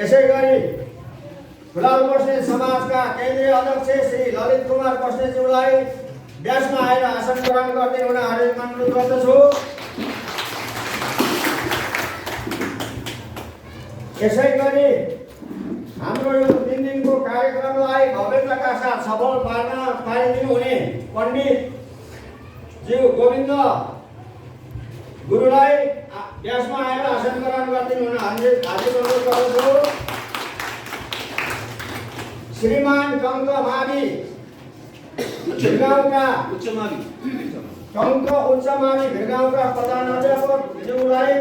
यसै गरी फुलाल बस्नेत समाजका केन्द्रीय अध्यक्ष श्री ललित कुमार बस्नेतज्यूलाई व्यासमा आएर आसन ग्रहण गर्दै हुन हार्दिक अनुरोध गर्दछु। यसै गरी हाम्रो यो 3 दिनको कार्यक्रमलाई भव्यताका साथ सफल पारिदिनु हुने पण्डित ज्यू गोविन्द गुरुलाई व्यासमा आएर आसन ग्रहण गरिदिनु हुन हार्दिक अनुरोध गर्दछु। श्रीमान टङ्क मावि भिरगाउँका उच्च मावि भिरगाउँका प्रधानाध्यापक ज्यूलाई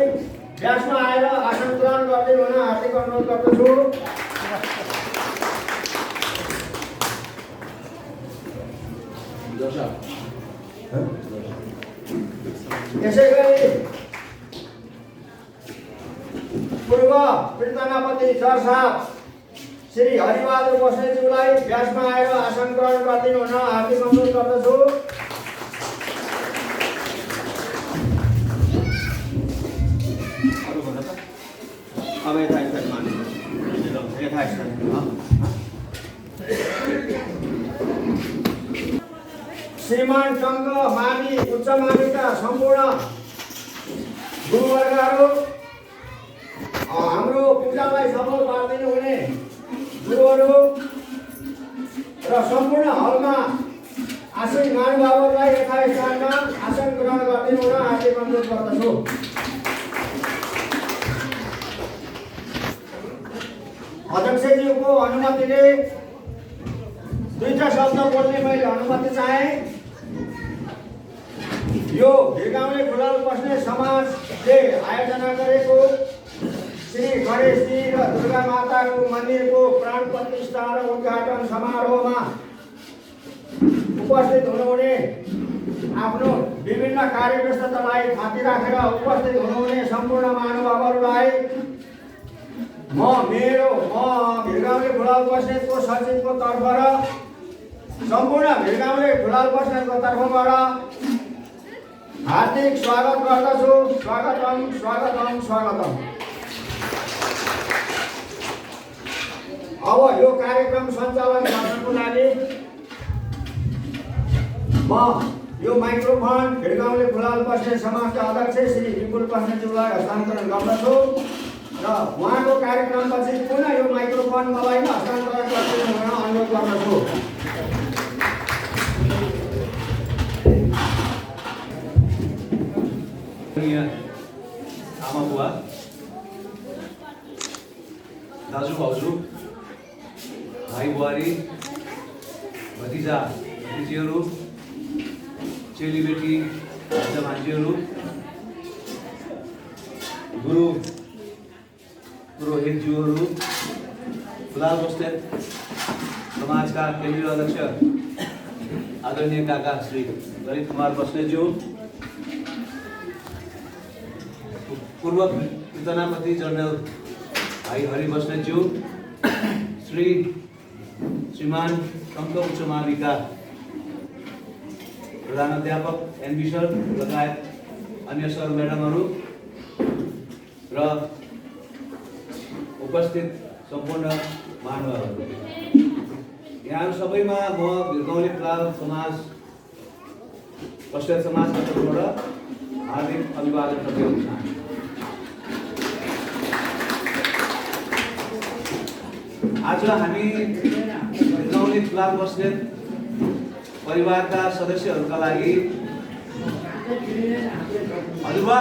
व्यासमा आएर आसन ग्रहण गरिदिनु हुन हार्दिक अनुरोध गर्दछु। यसै गरी पूर्व पीर्तनापति जर साहब श्री हरिबहादुर बस्नेतज्यूलाई व्यासमा आएर आसन ग्रहण गरिदिनु हुन हार्दिक अनुरोध गर्दछु। श्रीमान टङ्क मावि उच्च माविका सम्पूर्ण गुरुवर्गहरू, हाम्रो पूजालाई सफल पारिदिनु हुने गुरुहरू र सम्पूर्ण हलमा आसन महानुभावहरूलाई यथास्थानमा आसन ग्रहण गरिदिनु हुन हार्दिक अनुरोध गर्दछु। अध्यक्षज्यूको अनुमतिले दुईटा शब्द बोल्ने मैले अनुमति चाहे। यो भिरगाउँले फुलाल बस्नेत समाजले आयोजना गरेको श्री गणेशजी र दुर्गा माताको मन्दिरको प्राण प्रतिष्ठा र उद्घाटन समारोहमा उपस्थित हुनुहुने, आफ्नो विभिन्न कार्यव्यस्ततालाई थाती राखेर उपस्थित हुनुहुने सम्पूर्ण महानुभावहरूलाई म भिरगाउँले फुलाल बस्नेतको सचिवको तर्फ र सम्पूर्ण भिरगाउँले फुलाल बस्नेतको तर्फबाट हार्दिक स्वागत गर्दछु। स्वागतम स्वागतम स्वागतम। अब यो कार्यक्रम सञ्चालन गर्नको लागि म यो माइक्रोफोन भिरगाउँले फुलाल बस्नेत समाजका अध्यक्ष श्री विपुल बस्नेतज्यूलाई हस्तान्तरण गर्दछु र उहाँको कार्यक्रमपछि पुनः यो माइक्रोफोन मलाई हस्तान्तरण गरिदिनु हुन अनुरोध गर्दछु। आमा बुवा, दाजु भाउजू, भाइ बुहारी, भतिजा भतिजीहरू, चेलीबेटी भान्जा भान्जीहरू, गुरु पुरोहितज्यूहरू, फुलाल बस्नेत समाजका केन्द्रीय अध्यक्ष आदरणीय काका श्री ललित कुमार बस्नेतज्यू, पूर्व पीर्तनापति जनरल भाइ हरि बस्नेतज्यू, श्रीमान टङ्क उच्च माविका प्रधानाध्यापक एनबी सर लगायत अन्य सर म्याडमहरू र उपस्थित सम्पूर्ण महानुभावहरू, यहाँहरू सबैमा म भिरगाउँले फुलाल समाज बस्नेत समाजका तर्फबाट हार्दिक अभिवादन प्रदान चाहन्छु। आज हामी भिरगाउँले फुलाल बस्नेत परिवारका सदस्यहरूका लागि हजुरबा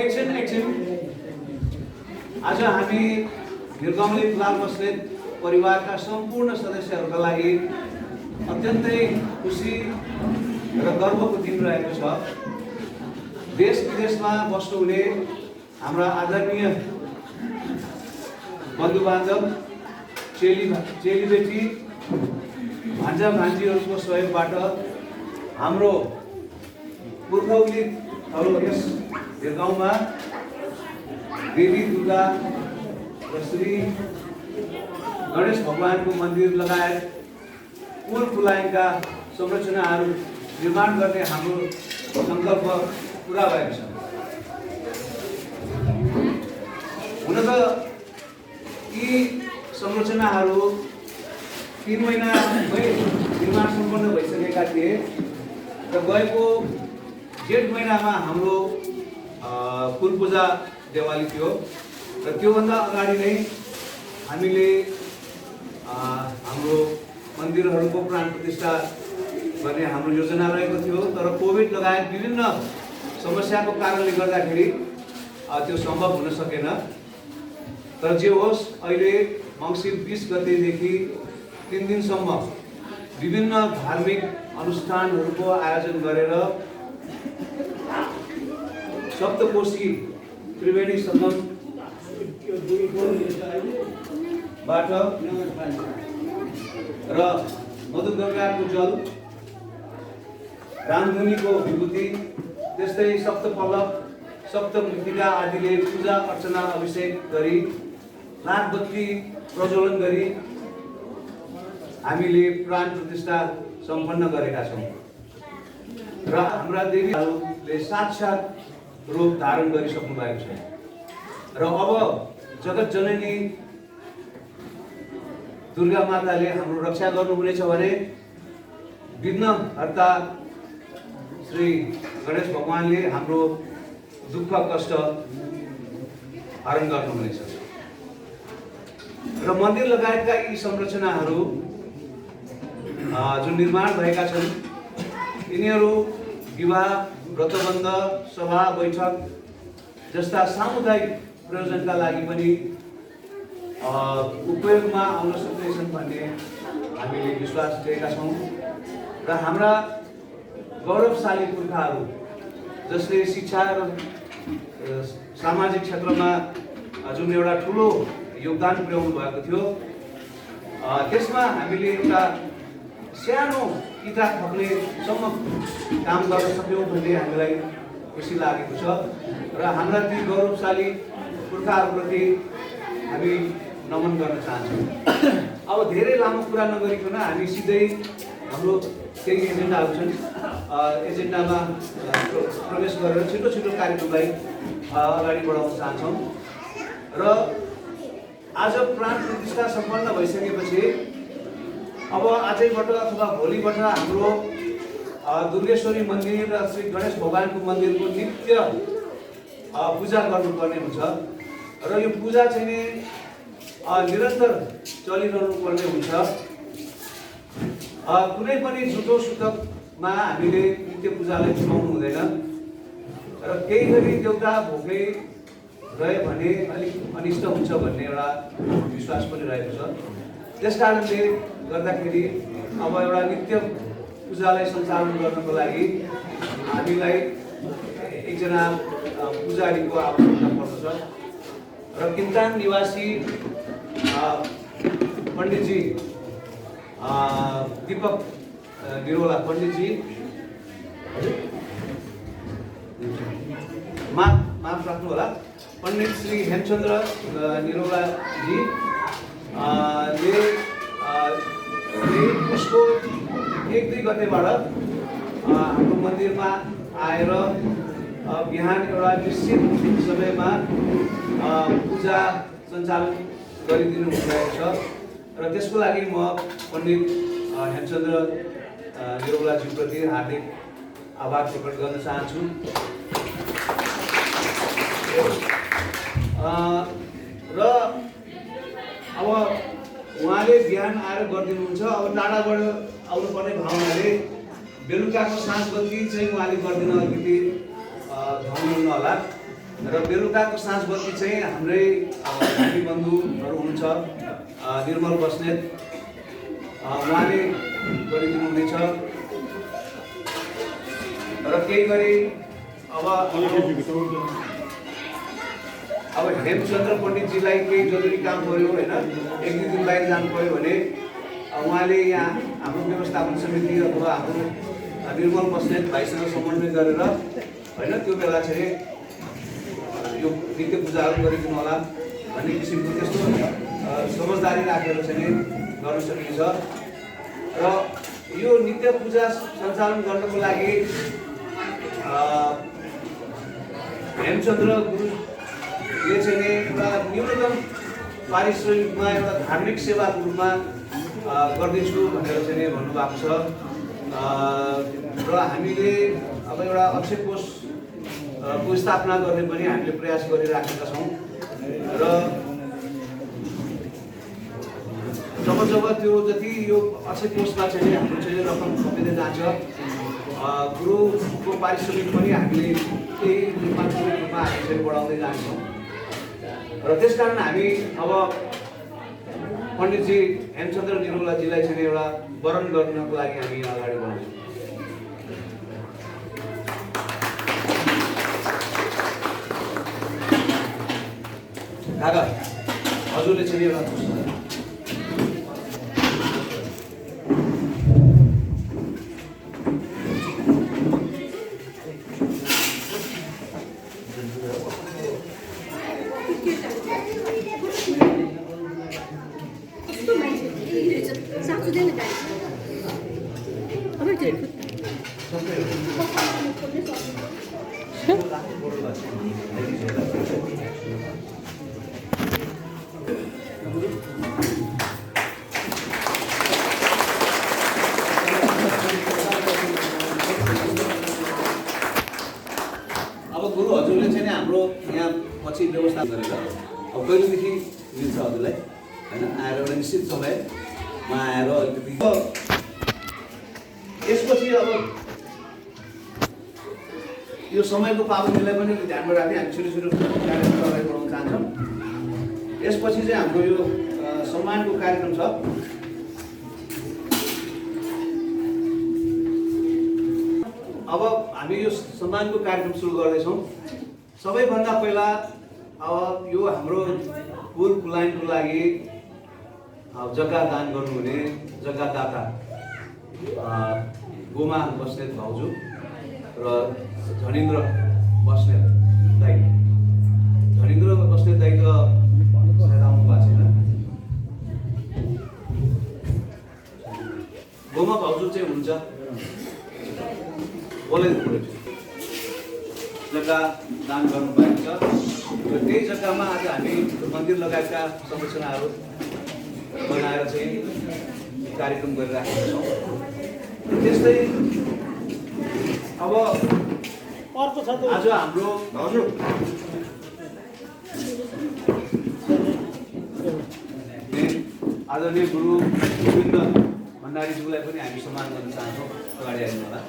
एकछिन आज हामी भिरगाउँले फुलाल बस्नेत परिवारका सम्पूर्ण सदस्यहरूका लागि अत्यन्तै खुसी र गर्वको दिन रहेको छ। देश विदेशमा बस्नुहुने हाम्रा आदरणीय बन्धु बान्धव, चेलीबेटी भान्जा भान्जीहरूको सहयोगबाट हाम्रो पुर्खौलीहरू यस भिरगाउँमा देवी दुर्गा र श्री गणेश भगवानको मन्दिर लगायत कुल फुलाइनका संरचनाहरू निर्माण गर्ने हाम्रो सङ्कल्प पुरा भएको छ। हुन त यी संरचनाहरू 3 महिनामै निर्माण सम्पन्न भइसकेका थिए र गएको जेठ महिनामा हाम्रो कुल पूजा देवाली थियो र त्योभन्दा अगाडि नै हामीले हाम्रो मन्दिरहरूको प्राण प्रतिष्ठा गर्ने हाम्रो योजना रहेको थियो तर कोभिड लगायत विभिन्न समस्याको कारणले गर्दाखेरि त्यो सम्भव हुन सकेन। तर जे होस् अहिले मङ्सिर 20 गतेदेखि 3 दिनसम्म विभिन्न धार्मिक अनुष्ठानहरूको आयोजन गरेर सप्तकोशी त्रिवेणी संगमबाट र मधुगङ्गाको जल रामधुनीको विभूति त्यस्तै सप्तपल्लव सप्तमृत्तिका आदिले पूजा अर्चना अभिषेक गरी लाखबत्ती प्रज्वलन गरी हामीले प्राण प्रतिष्ठा सम्पन्न गरेका छौँ र हाम्रा देवीहरूले साक्षात रूप धारण गरिसक्नु भएको छ र अब जगत जननी दुर्गा माताले हाम्रो रक्षा गर्नुहुनेछ भने विघ्नहर्ता श्री गणेश भगवानले हाम्रो दुःख कष्ट हरण गर्नुहुनेछ र मन्दिर लगायतका यी संरचनाहरू जुन निर्माण भएका छन् यिनीहरू विवाह व्रतबन्ध सभा बैठक जस्ता सामुदायिक प्रयोजनका लागि पनि उपयोगमा आउन सक्नेछन् भन्ने हामीले विश्वास लिएका छौँ र हाम्रा गौरवशाली पुर्खाहरू जसले शिक्षा र सामाजिक क्षेत्रमा जुन एउटा ठुलो योगदान पुर्याउनु भएको थियो त्यसमा हामीले एउटा सानो इँटा थप्नेसम्म काम गर्न सक्यौँ भन्ने हामीलाई खुसी लागेको छ र हाम्रा ती गौरवशाली पुर्खाहरूप्रति हामी नमन गर्न चाहन्छौँ। अब धेरै लामो कुरा नगरिकन हामी सिधै हाम्रो केही एजेन्डाहरू छन् एजेन्डामा प्रवेश गरेर छिटो छिटो कार्यक्रमलाई अगाडि बढाउन चाहन्छौँ र आज प्राण प्रतिष्ठा सम्पन्न भइसकेपछि अब आजैबाट अथवा भोलिबाट हाम्रो दुर्गेश्वरी मन्दिर र श्री गणेश भगवानको मन्दिरको नित्य पूजा गर्नुपर्ने हुन्छ र यो पूजा चाहिँ नि निरन्तर चलिरहनु पर्ने हुन्छ। कुनै पनि झुटो सुतकमा हामीले नित्य पूजालाई चुकाउनु हुँदैन र केही गरी देउता भोकै रह्यो भने अलिक अनिष्ट हुन्छ भन्ने एउटा विश्वास पनि रहेको छ। त्यस कारणले गर्दाखेरि अब एउटा नित्य पूजालाई सञ्चालन गर्नको लागि हामीलाई एकजना पुजारीको आवश्यकता पर्दछ र किन्तान निवासी पण्डितजी दीपक निरोला पण्डितजी माफ राख्नु होला पण्डित श्री हेमचन्द्र निरोलाजी उसको 1-2 गतेबाट हाम्रो मन्दिरमा आएर बिहान एउटा निश्चित समयमा पूजा सञ्चालन गरिदिनु भएको छ र त्यसको लागि म पण्डित हेमचन्द्र निरोलाजीप्रति हार्दिक आभार प्रकट गर्न चाहन्छु र अब उहाँले बिहान आएर गरिदिनुहुन्छ। अब टाढाबाट आउनुपर्ने भावनाले बेलुकाको साँझबत्ती चाहिँ उहाँले गरिदिन अलिकति धाउनुहुन्न होला र बेलुकाको साँझबत्ती चाहिँ हाम्रै भाइ बन्धुहरू हुनुहुन्छ निर्मल बस्नेत उहाँले गरिदिनुहुनेछ र केही गरी अब हेमचन्द्र पण्डितजीलाई केही जरुरी काम पर्यो होइन 1-2 दिन बाहिर जानु पर्यो भने उहाँले यहाँ हाम्रो व्यवस्थापन समिति अथवा हाम्रो निर्मल बस्नेत भाइसँग समन्वय गरेर होइन त्यो बेला चाहिँ यो नित्य पूजाहरू गरिदिनु होला भन्ने किसिमको त्यस्तो समझदारी राखेर चाहिँ गर्न सकिन्छ र यो नित्य पूजा सञ्चालन गर्नको लागि हेमचन्द्र गुरुले चाहिँ एउटा न्यूनतम पारिश्रमिकमा एउटा धार्मिक सेवाको रूपमा गर्दैछु भनेर चाहिँ नि भन्नुभएको छ। र हामीले अब एउटा अक्षय कोषको स्थापना गर्ने पनि हामीले प्रयास गरिराखेका छौँ। र जब त्यो जति यो अक्षय कोषमा चाहिँ हाम्रो चाहिँ रकम थपिँदै जान्छ, गुरुको पारिश्रमिक पनि हामीले केही रूपमा हामी चाहिँ बढाउँदै जान्छौँ। र त्यसकारण हामी अब पण्डितजी हेमचन्द्र निरौलाजीलाई चाहिँ एउटा वरण गर्नको लागि हामी अगाडि बढ्छौँ। काका हजुरले चाहिँ एउटा गुरु हजुरले चाहिँ हाम्रो यहाँ पछि व्यवस्था गरेर अब कहिलेदेखि मिल्छ हजुरलाई होइन आएर एउटा निश्चित समयमा आएर अलिकति यसपछि अब यो समयको पाबन्दीलाई पनि ध्यानमा राख्दै हामी छिटो कार्यक्रम अगाडि बढाउन चाहन्छौँ। यसपछि चाहिँ हाम्रो यो सम्मानको कार्यक्रम छ। अब हामी यो सम्मानको कार्यक्रम सुरु गर्दैछौँ। सबैभन्दा पहिला अब यो हाम्रो पुल पुलाइनको लागि जग्गा दान गर्नुहुने जग्गादाता गोमा बस्नेत भाउजू र धनिन्द्र बस्नेत दाइ। धनिन्द्र बस्नेत दाइ त सायद आउनु भएको छैन। गोमा भाउजू चाहिँ हुनुहुन्छ जग्गा दान गर्नुभएको छ। र त्यही जग्गामा आज हामी मन्दिर लगायतका संरचनाहरू बनाएर चाहिँ कार्यक्रम गरिराखेका छौँ। त्यस्तै अब आज हाम्रो आदरणीय गुरु गोविन्द भण्डारीज्यूलाई पनि हामी सम्मान गर्न चाहन्छौँ। अगाडि आइदिनु होला।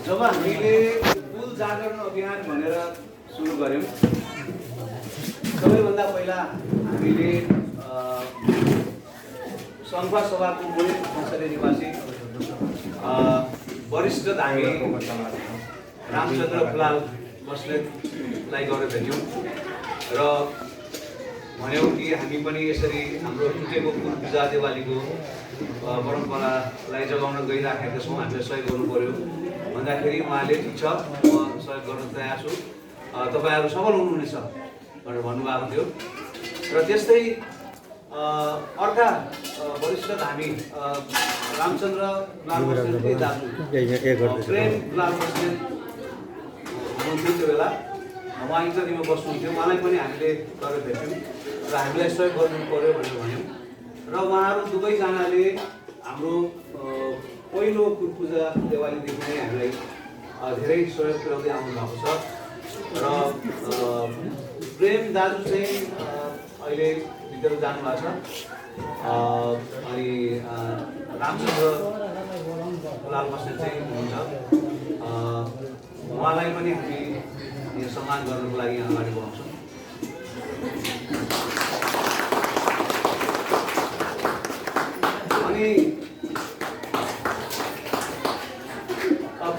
जब हामीले पुल जागरण अभियान भनेर सुरु गऱ्यौँ, सबैभन्दा पहिला हामीले सङ्घवा सभाको मूल खसरे निवासी वरिष्ठ धामी रामचन्द्र फुलाल बस्नेतलाई गएर भेट्यौँ र भन्यौँ कि हामी पनि यसरी हाम्रो टुटेको पुल पूजा देवालीको परम्परालाई जगाउन गइराखेका छौँ, हामीले सहयोग गर्नु पर्यो भन्दाखेरि उहाँले ठिक छ म सहयोग गर्न तयार छु, तपाईँहरू सफल हुनुहुनेछ भनेर भन्नुभएको थियो। र त्यस्तै अर्का वरिष्ठ धामी रामचन्द्र लाल बस्नेतकै दाजु प्रेम लाल बस्नेत हुनुहुन्थ्यो त्यो बेला। उहाँ इन्टरभ्यूमा बस्नुहुन्थ्यो, उहाँलाई पनि हामीले गएर भेट्यौँ र हामीलाई सहयोग गर्नु पर्यो भनेर भन्यौँ। र उहाँहरू दुवैजनाले हाम्रो पहिलो कुल पूजा देवालीदेखि नै हामीलाई धेरै सहयोग पुर्याउँदै आउनु भएको छ। र प्रेम दाजु चाहिँ अहिले भित्र जानुभएको छ। अनि रामचन्द्र लाल बस्नेत चाहिँ हुनुहुन्छ, उहाँलाई पनि हामी यो सम्मान गर्नुको लागि अगाडि बढाउँछौँ। अनि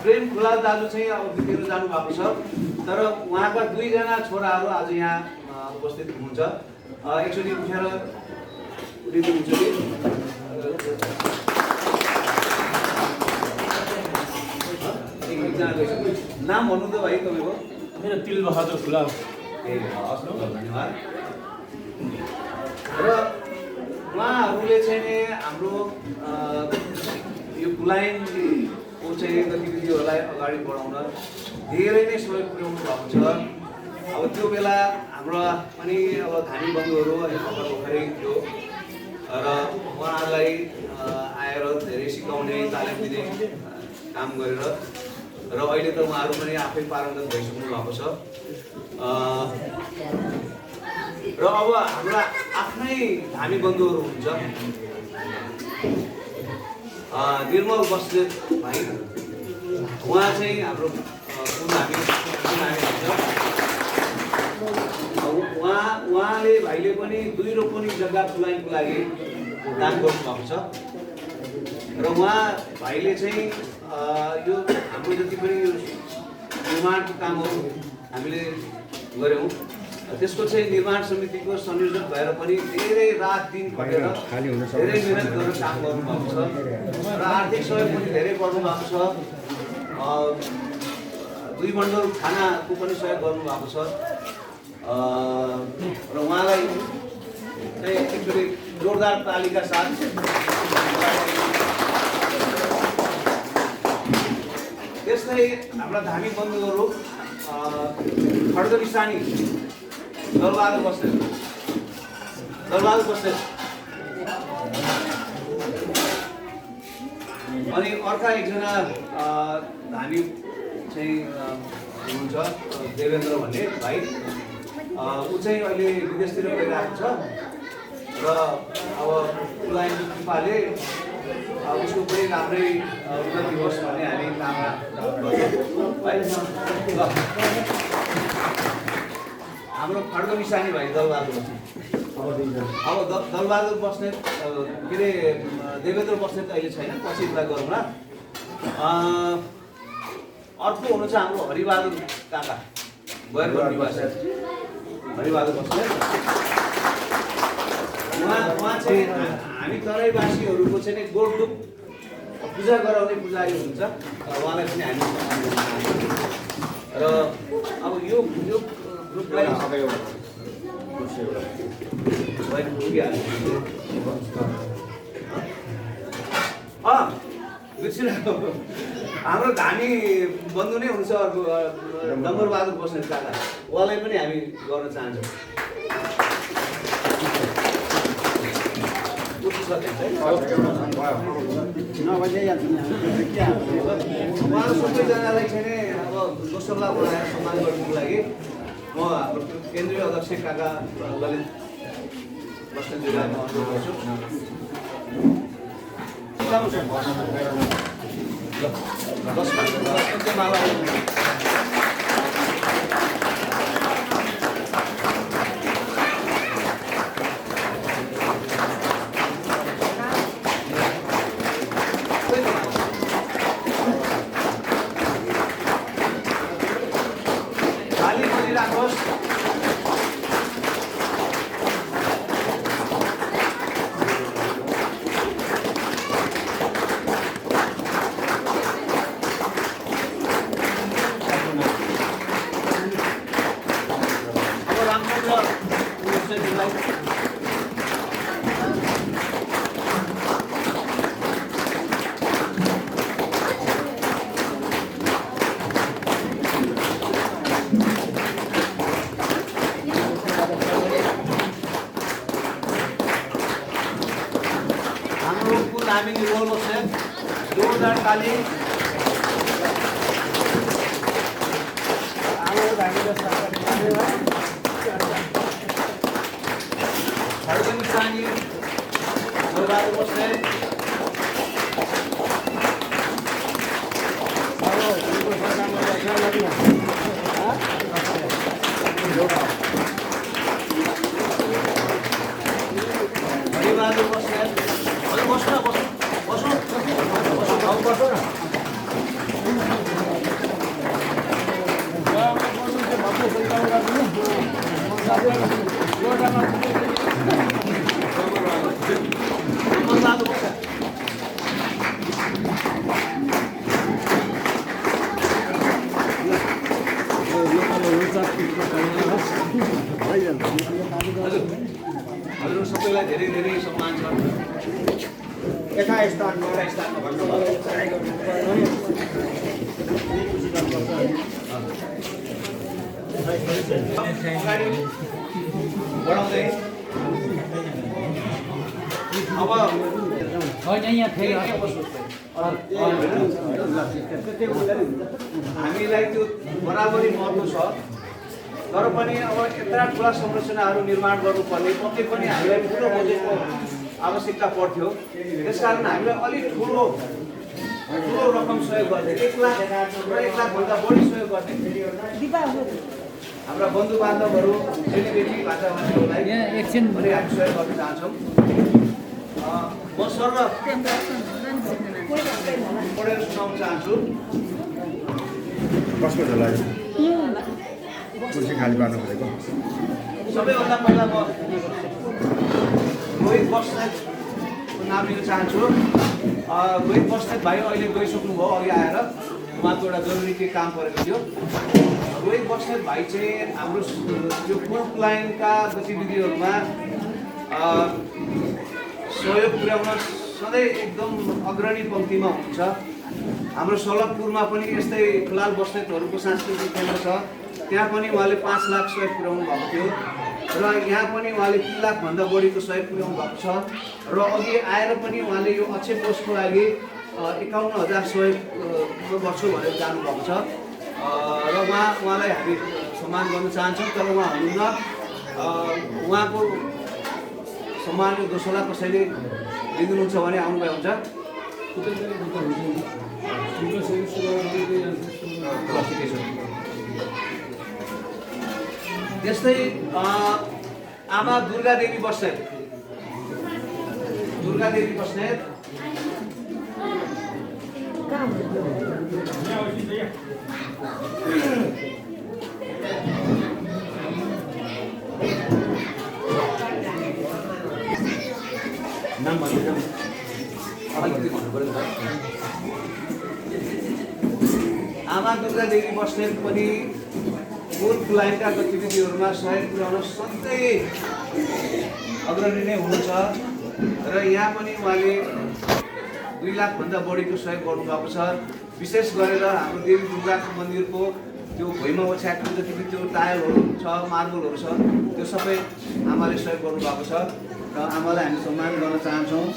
प्रेम फुलाल दाजु चाहिँ अब बितेर जानुभएको छ, तर उहाँका दुईजना छोराहरू आज यहाँ उपस्थित हुनुहुन्छ। एकचोटि उठेर उठिदिनुहुन्छ कि नाम भन्नु त भाइ तपाईँको? मेरो तिलबहादुर फुलाल। ए हस्, धन्यवाद। र उहाँहरूले चाहिँ नि हाम्रो यो कुलाइनको चाहिँ गतिविधिहरूलाई अगाडि बढाउन धेरै नै सहयोग पुर्याउनु भएको छ। अब त्यो बेला हाम्रो पनि अब धामी बन्धुहरू भर्खरै थियो र उहाँहरूलाई आएर धेरै सिकाउने तालिम दिने काम गरेर र अहिले त उहाँहरू पनि आफै पारङ्गत भइसक्नु भएको छ। र अब हाम्रा आफ्नै धामी बन्धुहरू हुन्छ, निर्मल बस्नेत भाइ, उहाँ चाहिँ हाम्रो कुनामी हुन्छ। उहाँले भाइले पनि 2 रोपनी जग्गा कुलाइनको लागि काम गर्नुभएको छ र उहाँ भाइले चाहिँ यो हाम्रो जति पनि यो निर्माणको कामहरू हामीले गऱ्यौँ त्यसको चाहिँ निर्माण समितिको संयोजक भएर पनि धेरै रात दिन खटेर धेरै मेहनत गरेर काम गर्नुभएको छ र आर्थिक सहयोग पनि धेरै गर्नुभएको छ। 2 बन्डल खानाको पनि सहयोग गर्नुभएको छ र उहाँलाई चाहिँ एकदमै जोरदार तालीका साथ त्यस्तै हाम्रा धामी बन्धुहरू खड्ग निशानी दलबहादुर बस्नेत अनि अर्का एकजना धामी चाहिँ हुनुहुन्छ देवेन्द्र भन्ने भाइ, ऊ चाहिँ अहिले विदेशतिर गइरहेको छ र अब कुलाइनको कृपाले उसको पनि राम्रै उन्नति होस् भन्ने हामी कामना गर्छौँ है। हाम्रो खड्ग निशानी भाइ दलबहादुर बस्नेत, अब दलबहादुर बस्नेत के अरे देवेन्द्र बस्नेत अहिले छैन, पछि कुरा गरौँला। अर्को हुनुहुन्छ हाम्रो हरिबहादुर काका, गैरवन निवासी हरिबहादुर बस्नेत। उहाँ चाहिँ हामी तराईवासीहरूको चाहिँ नि गोडडुक पूजा गराउने पुजारी हुनुहुन्छ, उहाँलाई पनि हामी र अब यो ग्रुपलाई हाम्रो धामी बन्धु नै हुन्छ अर्को डम्बरबहादुर बस्नेत काका, उहाँलाई पनि हामी गर्न चाहन्छौँ। उहाँहरू सबैजनालाई चाहिँ अब दोस्रोला बोलाएर सम्मान गर्नुको लागि म हाम्रो केन्द्रीय अध्यक्ष काका ललित बस्नेतजीलाई म अनुरोध गर्छु। हामी रोल बस्नेत जोरदार ताली खड्ग निशानी दलबहादुर बस्नेत हरिबहादुर बस्नेत बस्नु हजुर सबैलाई धेरै धेरै सम्मान छ। यथास्थानमा स्थानमा भन्नुभयो। अगाडि बढाउँदै अब हामीलाई त्यो बराबरी महत्त्व छ, तर पनि अब यत्रा ठुला संरचनाहरू निर्माण गर्नुपर्ने पक्कै पनि हामीलाई ठुलो बजेटको आवश्यकता पर्थ्यो। त्यसकारण हामीलाई अलिक ठुलो रकम सहयोग गर्ने 1 लाख र 1 लाखभन्दा बढी सहयोग गर्ने हाम्रा बन्धु बान्धवहरू चेलीबेटी भाषाभाषीहरूलाई पनि हामी सहयोग गर्न चाहन्छौँ। म सर्व पढेर सुनाउन चाहन्छु। कसको झोला कुर्सी खाली पार्नु परेको सबैभन्दा पहिला म रोहित बस्नेतको नाम लिन चाहन्छु। रोहित बस्नेत भाइ अहिले गइसक्नुभयो, अघि आएर उहाँको एउटा जरुरी केही काम परेको थियो। रोहित बस्नेत भाइ चाहिँ हाम्रो यो पुल लाइनका गतिविधिहरूमा सहयोग पुर्याउन सधैँ एकदम अग्रणी पङ्क्तिमा हुन्छ। हाम्रो सलकपुरमा पनि यस्तै खुलाल बस्नेतहरूको सांस्कृतिक केन्द्र छ, त्यहाँ पनि उहाँले 5 लाख सहयोग पुर्याउनु भएको थियो र यहाँ पनि उहाँले 3 लाखभन्दा बढीको सहयोग पुर्याउनु भएको छ र अघि आएर पनि उहाँले यो अक्षय कोषको लागि 51,000 सहयोग गर्छु भनेर जानुभएको छ र उहाँलाई हामी सम्मान गर्न चाहन्छौँ। तर उहाँ हुनुहुन्न, उहाँको सम्मानको दोस्रोलाई कसैले लिनुहुन्छ भने आउनुभयो हुन्छ। त्यस्तै आमा दुर्गा देवी बस्नेत नाम भन्नु अलिकति भन्नु पर्यो। आमा दुर्गा देवी बस्नेत पनि पुल लाइनका गतिविधिहरूमा सहयोग पुर्याउन सधैँ अग्रणी नै हुनुहुन्छ र यहाँ पनि उहाँले 2 लाखभन्दा बढीको सहयोग गर्नुभएको छ। विशेष गरेर हाम्रो देवी दुर्गाको मन्दिरको त्यो भुइँमा ओछ्याएको जति पनि त्यो टायलहरू छ, मार्बलहरू छ, त्यो सबै आमाले सहयोग गर्नुभएको छ र आमालाई हामी सम्मान गर्न चाहन्छौँ।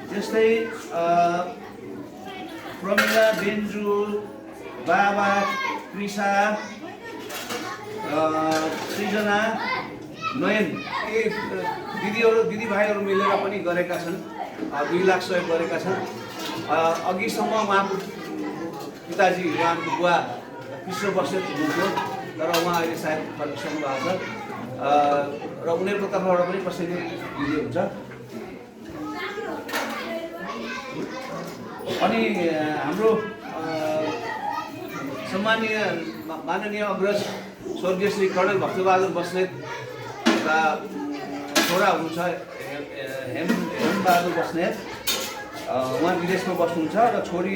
त्यस्तै प्रमिला, बेन्जु, बाबा, कृषा, सृजना, नयन दिदीभाइहरू मिलेर पनि गरेका छन्, 2 लाख सहयोग गरेका छन्। अघिसम्म उहाँको पिताजी, उहाँको बुवा कृष्ण बस्नेत हुनुहुन्थ्यो, तर उहाँ अहिले सायद फर्किसक्नु भएको छ र उनीहरूको तर्फबाट पनि कसैले दिँदै हुन्छ। अनि हाम्रो सम्मानीय माननीय अग्रज स्वर्गीय श्री कर्णेल भक्तबहादुर बस्नेतका छोरा हुनुहुन्छ हेमबहादुर बस्नेत, उहाँ विदेशमा बस्नुहुन्छ र छोरी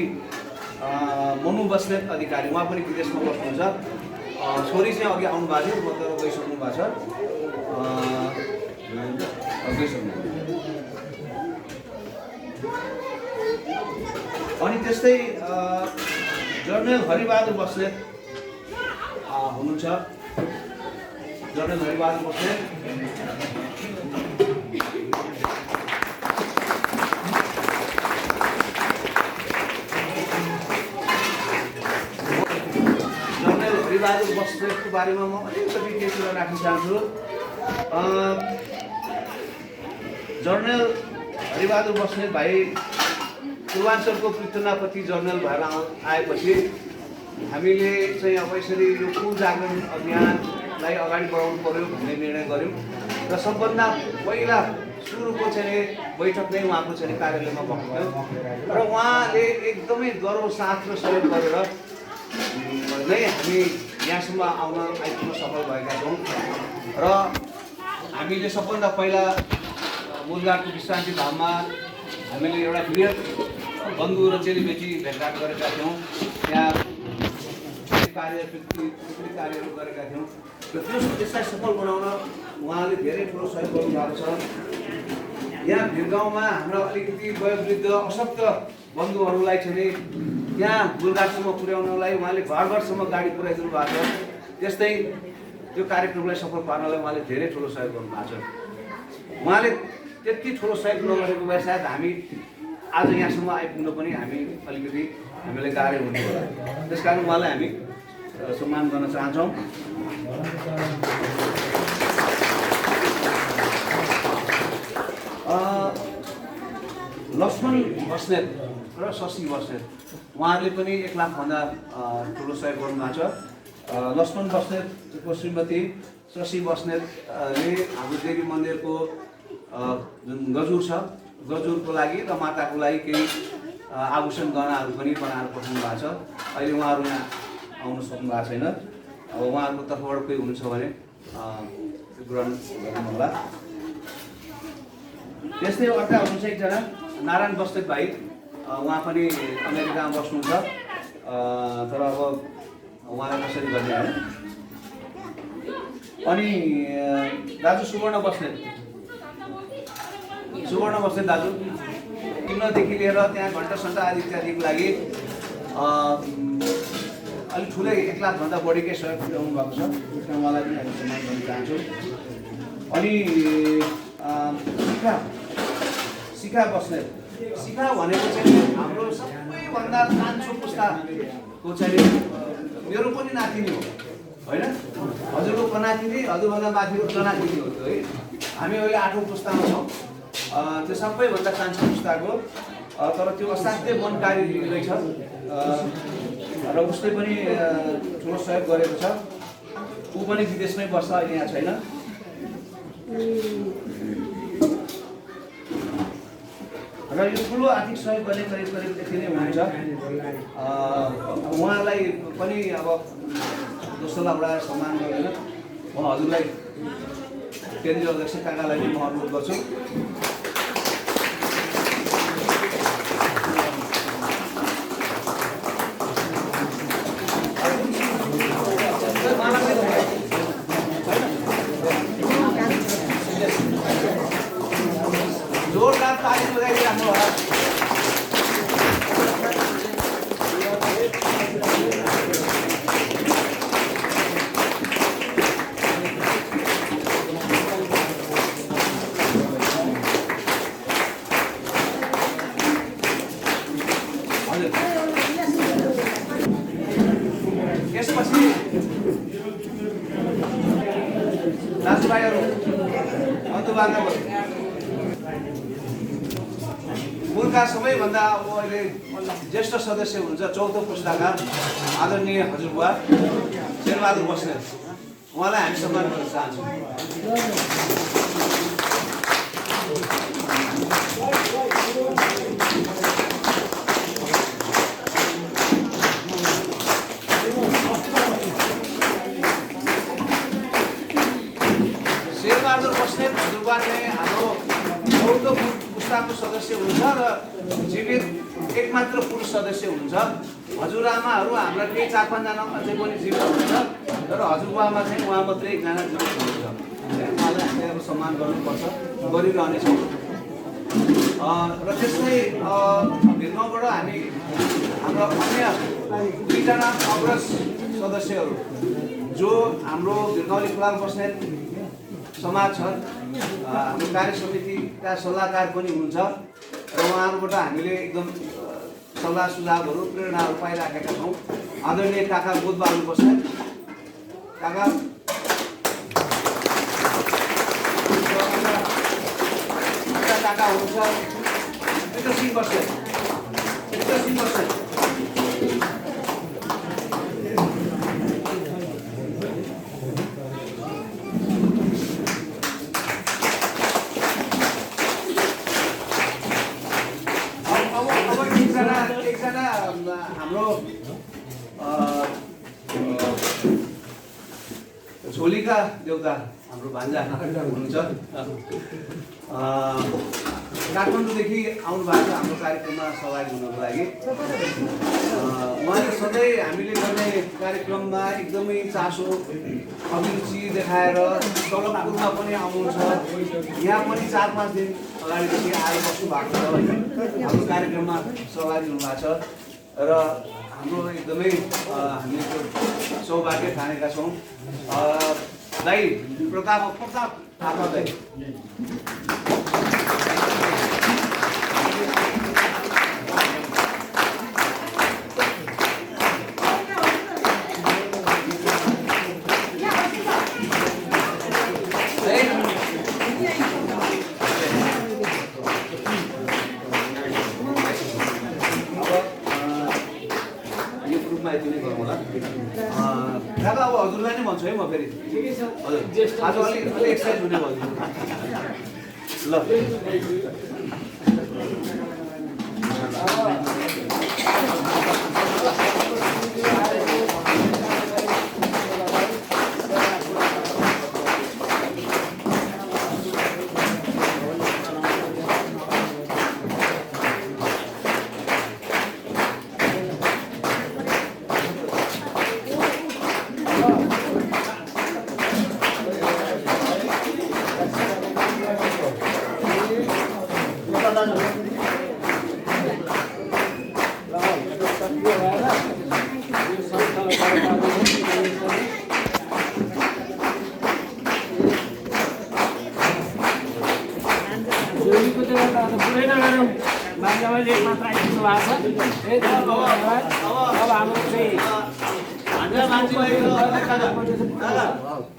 मनु बस्नेत अधिकारी, उहाँ पनि विदेशमा बस्नुहुन्छ। छोरी चाहिँ अघि आउनु भएको थियो, म तर गइसक्नु भएको छ। अनि त्यस्तै जनरल हरिबहादुर बस्नेत हुनुहुन्छ। जनरल हरिबहादुर बस्नेत हरिबहादुर बस्नेतको बारेमा म अलिकति केही कुरा राख्न चाहन्छु। जनरल हरिबहादुर बस्नेत भाइ पूर्वाञ्चलको पृथ्वीनापति जनरल भएर आएपछि हामीले चाहिँ अब यसरी यो पुल जागरण अभियानलाई अगाडि बढाउनु पर्यो भन्ने निर्णय गऱ्यौँ र सबभन्दा पहिला सुरुको चाहिँ बैठक नै उहाँको चाहिँ कार्यालयमा भएको थियो र उहाँले एकदमै गर्व साथ र सहयोग गरेर नै हामी यहाँसम्म आइपुग्न सफल भएका छौँ र हामीले सबभन्दा पहिला मूलघाटको विश्रान्ति धाममा हामीले एउटा बृहत बन्धु र चेलीबेटी भेटघाट गरेका थियौँ। त्यहाँ पितृ कार्यहरू गरेका थियौँ र त्यसलाई सफल बनाउन उहाँले धेरै ठुलो सहयोग गर्नुभएको छ। यहाँ भिरगाउँमा हाम्रा अलिकति वयोवृद्ध अशक्त बन्धुहरूलाई चाहिँ यहाँ गोलघाटसम्म पुर्याउनलाई उहाँले घरसम्म गाडी पुर्याइदिनु भएको छ। त्यस्तै त्यो कार्यक्रमलाई सफल पार्नलाई उहाँले धेरै ठुलो सहयोग गर्नुभएको छ। उहाँले त्यति ठुलो सहयोग नगरेको भए सायद हामी आज यहाँसम्म आइपुग्नु पनि हामीलाई गाह्रो हुने होला। त्यस कारण उहाँलाई हामी सम्मान गर्न चाहन्छौँ। लक्ष्मण बस्नेत र शशी बस्नेत उहाँहरूले पनि 1 लाखभन्दा ठुलो सहयोग गर्नुभएको छ। लक्ष्मण बस्नेतको श्रीमती शशी बस्नेतले हाम्रो देवी मन्दिरको जुन गजुर छ गजुरको लागि र माताको लागि केही आभूषण गहनाहरू पनि बनाएर पठाउनु भएको छ। अहिले उहाँहरू यहाँ आउन सक्नु भएको छैन। अब उहाँहरूको तर्फबाट कोही हुनुहुन्छ भने ग्रहण गर्नुहोला। त्यस्तै अर्का हुनुहुन्छ एकजना नारायण बस्नेत भाइ, उहाँ पनि अमेरिकामा बस्नुहुन्छ। तर अब उहाँलाई कसरी गर्ने होइन। अनि दाजु सुवर्ण बस्नेत दाजु किन्नदेखि लिएर त्यहाँ घन्टासन्टा आदि इत्यादिको लागि अलिक ठुलै 1 लाखभन्दा बढीकै सहयोग पुर्याउनु भएको छ। त्यसमा उहाँलाई पनि हामी सम्मान गर्न चाहन्छौँ। अनि शिखा बस्नेत, शिखा भनेको चाहिँ हाम्रो सबैभन्दा कान्छो पुस्ताको चाहिँ मेरो पनि नातिनी हो होइन। हजुरको पनातिनी, हजुरभन्दा माथिको जनातिनी हो त्यो है। हामी अहिले 8औँ पुस्तामा छौँ। त्यो सबैभन्दा कान्छो पुस्ताको, तर त्यो असाध्यै मनकारी रहेछ र उसले पनि ठुलो सहयोग गरेको छ। ऊ पनि विदेशमै बस्छ, अहिले यहाँ छैन। र यो ठुलो आर्थिक सहयोग गर्ने करिब त्यति नै हुन्छ। उहाँलाई पनि अब दोस्रोलाई उडाएर सम्मान गर्दैन। म हजुरलाई केन्द्रीय अध्यक्ष काकालाई पनि म अनुरोध गर्छु। जोरदार ताली बजाइदिइराख्नु होला। यसपछि दाजुभाइहरू बन्धुबान्धवहरू मुलका सबैभन्दा अब अहिले ज्येष्ठ सदस्य हुनुहुन्छ 4औं पुस्ताका आदरणीय हजुरबुवा शेरबहादुर बस्नेत, उहाँलाई हामी सम्मान गर्न चाहन्छौँ। शेरबहादुर बस्नेत हजुरबुवा चाहिँ हाम्रो 4औं पुस्ताको सदस्य हुनुहुन्छ र जीवित एकमात्र पुरुष सदस्य हुनुहुन्छ। हजुरआमाहरू हाम्रा केही 4-5 जना अझै पनि जीवित हुनुहुन्छ, तर हजुरबुवामा चाहिँ उहाँ मात्रै एकजना जीवित हुनुहुन्छ। उहाँलाई हामीले अब सम्मान गर्नुपर्छ, गरिरहनेछौँ। र त्यस्तै भिरगाउँबाट हामी हाम्रो अन्य 2 जना अग्रज सदस्यहरू जो हाम्रो भिरगाउँले खुलाल बस्नेत समाज छ, हाम्रो कार्य समितिका सल्लाहकार पनि हुनुहुन्छ र उहाँहरूबाट हामीले एकदम सल्लाह सुझावहरू प्रेरणाहरू पाइराखेका छौँ। आदरणीय काका बोधबहादुर बस्नेत काका, काका हुनुहुन्छ पित्रसिंह बस्नेत। एकजना हाम्रो झोलीका देउता हाम्रो भान्जा हुनुहुन्छ। काठमाडौँदेखि आउनु भएको छ हाम्रो कार्यक्रममा सहभागी हुनको लागि। उहाँले सधैँ हामीले गर्ने कार्यक्रममा एकदमै चासो अभिरुचि देखाएर तलबपुरमा पनि आउनुहुन्छ। यहाँ पनि 4-5 दिन अगाडिदेखि आएर बस्नु भएको छ, हाम्रो कार्यक्रममा सहभागी हुनुभएको छ र हाम्रो एकदमै हामीले सौभाग्य ठानेका छौँ। दाइ प्रताप थापा दाइ। दादा अब हजुरलाई नै भन्छु है म फेरि। हजुर आज अलिक एक्सर्साइज हुने भयो ल।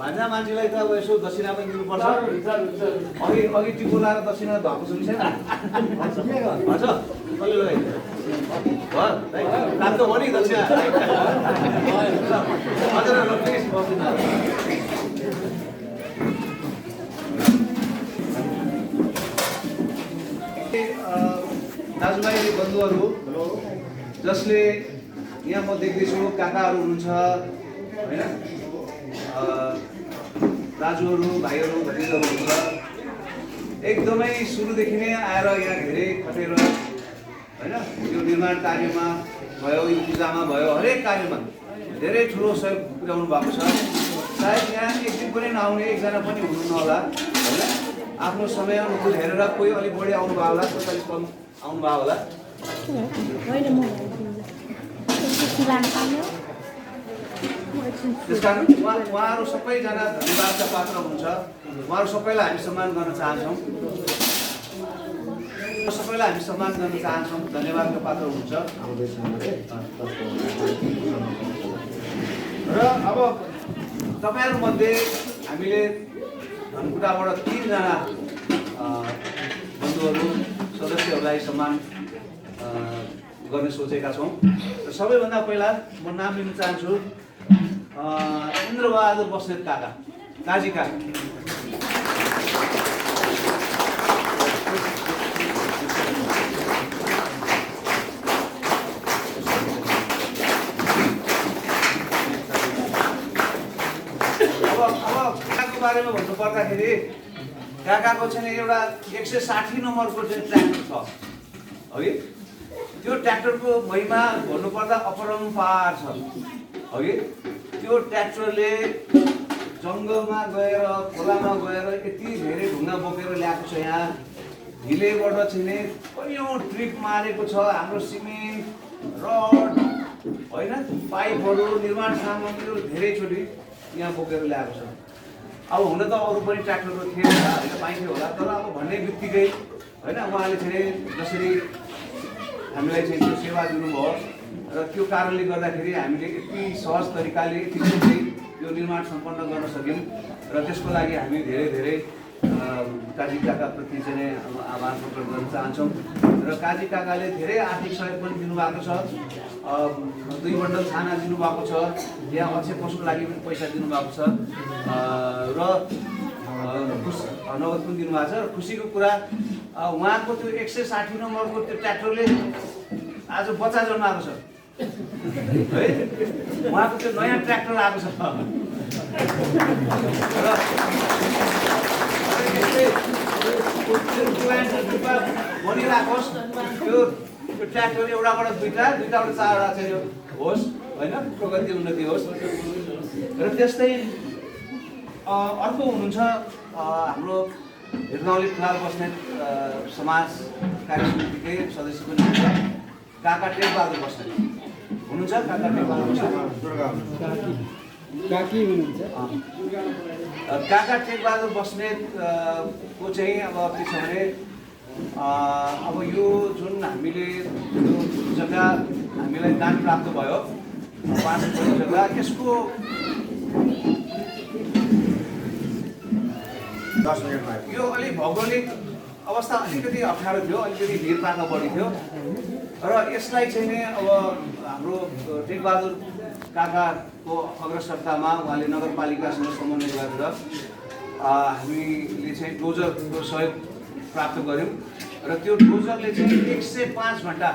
भान्जा मान्छेलाई त अब यसो दक्षिणा पनि दिनुपर्छ। अघि टिको लाएर दक्षिणा भएको सुनि छैन भन्छ कसले लगाइदियो प्राप्त भयो नि दक्षिणा। हजुर दाजुभाइ बन्धुहरू जसले यहाँ म देख्दैछु काकाहरू हुनुहुन्छ होइन, दाजुहरू भाइहरू भतिजाहरू हुनुहुन्छ। एकदमै सुरुदेखि नै आएर यहाँ धेरै खटेर होइन यो निर्माण कार्यमा भयो, यो पूजामा भयो, हरेक कार्यमा धेरै ठुलो सहयोग पुर्याउनु भएको छ। सायद यहाँ एक दिन पनि नआउने एकजना पनि हुनुहुन्न होला होइन। आफ्नो समय अनुकूल हेरेर कोही अलिक बढी आउनु भयो होला, कोही अलिक कम आउनु भयो होला। त्यसकारण उहाँहरू सबैजना धन्यवादका पात्र हुन्छ। उहाँहरू सबैलाई हामी सम्मान गर्न चाहन्छौँ, धन्यवादका पात्र हुन्छ। र अब तपाईँहरूमध्ये हामीले धनकुटाबाट 3 जना बन्धुहरू सदस्यहरूलाई सम्मान गर्ने सोचेका छौँ। र सबैभन्दा पहिला म नाम लिन चाहन्छु इन्द्रबहादुर बस्नेत काका, काजी काका। काकाको बारेमा भन्नु पर्दाखेरि काकाको चाहिँ एउटा 160 नम्बरको चाहिँ ट्र्याक्टर छ है। त्यो ट्र्याक्टरको महिमा भन्नुपर्दा अपरम्पार छ है। त्यो ट्र्याक्टरले जङ्गलमा गएर खोलामा गएर यति धेरै ढुङ्गा बोकेर ल्याएको छ। यहाँ हिलेबाट चाहिँ कयौँ ट्रिप मारेको छ। हाम्रो सिमेन्ट रड होइन, पाइपहरू, निर्माण सामग्रीहरू धेरैचोटि यहाँ बोकेर ल्याएको छ। अब हुन त अरू पनि ट्र्याक्टरको थिएन होइन, पाइन्थ्यो होला, तर अब भन्ने बित्तिकै होइन उहाँले चाहिँ जसरी हामीलाई चाहिँ त्यो सेवा दिनुभयो र त्यो कारणले गर्दाखेरि हामीले यति सहज तरिकाले यति छिटै यो निर्माण सम्पन्न गर्न सक्यौँ। र त्यसको लागि हामी धेरै धेरै काजी काकाप्रति चाहिँ आभार प्रकट गर्न चाहन्छौँ। र काजी काकाले धेरै आर्थिक सहयोग पनि दिनुभएको छ। 2 बन्डल खाना दिनुभएको छ, यहाँ अक्षय पशुको लागि पनि पैसा दिनुभएको छ र नगद पनि दिनुभएको छ। र खुसीको कुरा उहाँको त्यो 160 नम्बरको त्यो ट्र्याक्टरले आज बच्चा जन्माएको छ है। उहाँको त्यो नयाँ ट्र्याक्टर आएको छ र बनिराखोस् त्यो ट्र्याक्टर एउटाबाट दुईटाबाट चारवटा चाहिँ होस् होइन, प्रगति उन्नति होस्। र त्यस्तै अर्को हुनुहुन्छ हाम्रो हिरगाउँले खुलाल बस्नेत समाज कार्य समितिकै सदस्य पनि हुनुहुन्छ काका टेकबहादुर बस्नेत हुनुहुन्छ। काका टेकबहादुर बस्नेत काका टेकबहादुर बस्नेत को चाहिँ अब के छ भने अब यो जुन हामीले यो जग्गा हामीलाई दान प्राप्त भयो 5 जग्गा, यसको 10 मिनेटमा यो अलिक भौगोलिक अवस्था अलिकति अप्ठ्यारो थियो, अलिकति भिडपाका बढी थियो र यसलाई चाहिँ नै अब हाम्रो टेकबहादुर काकाको अग्रसरतामा उहाँले नगरपालिकासँग समन्वय गरेर हामीले चाहिँ डोजरको सहयोग प्राप्त गऱ्यौँ र त्यो डोजरले चाहिँ 105 घन्टा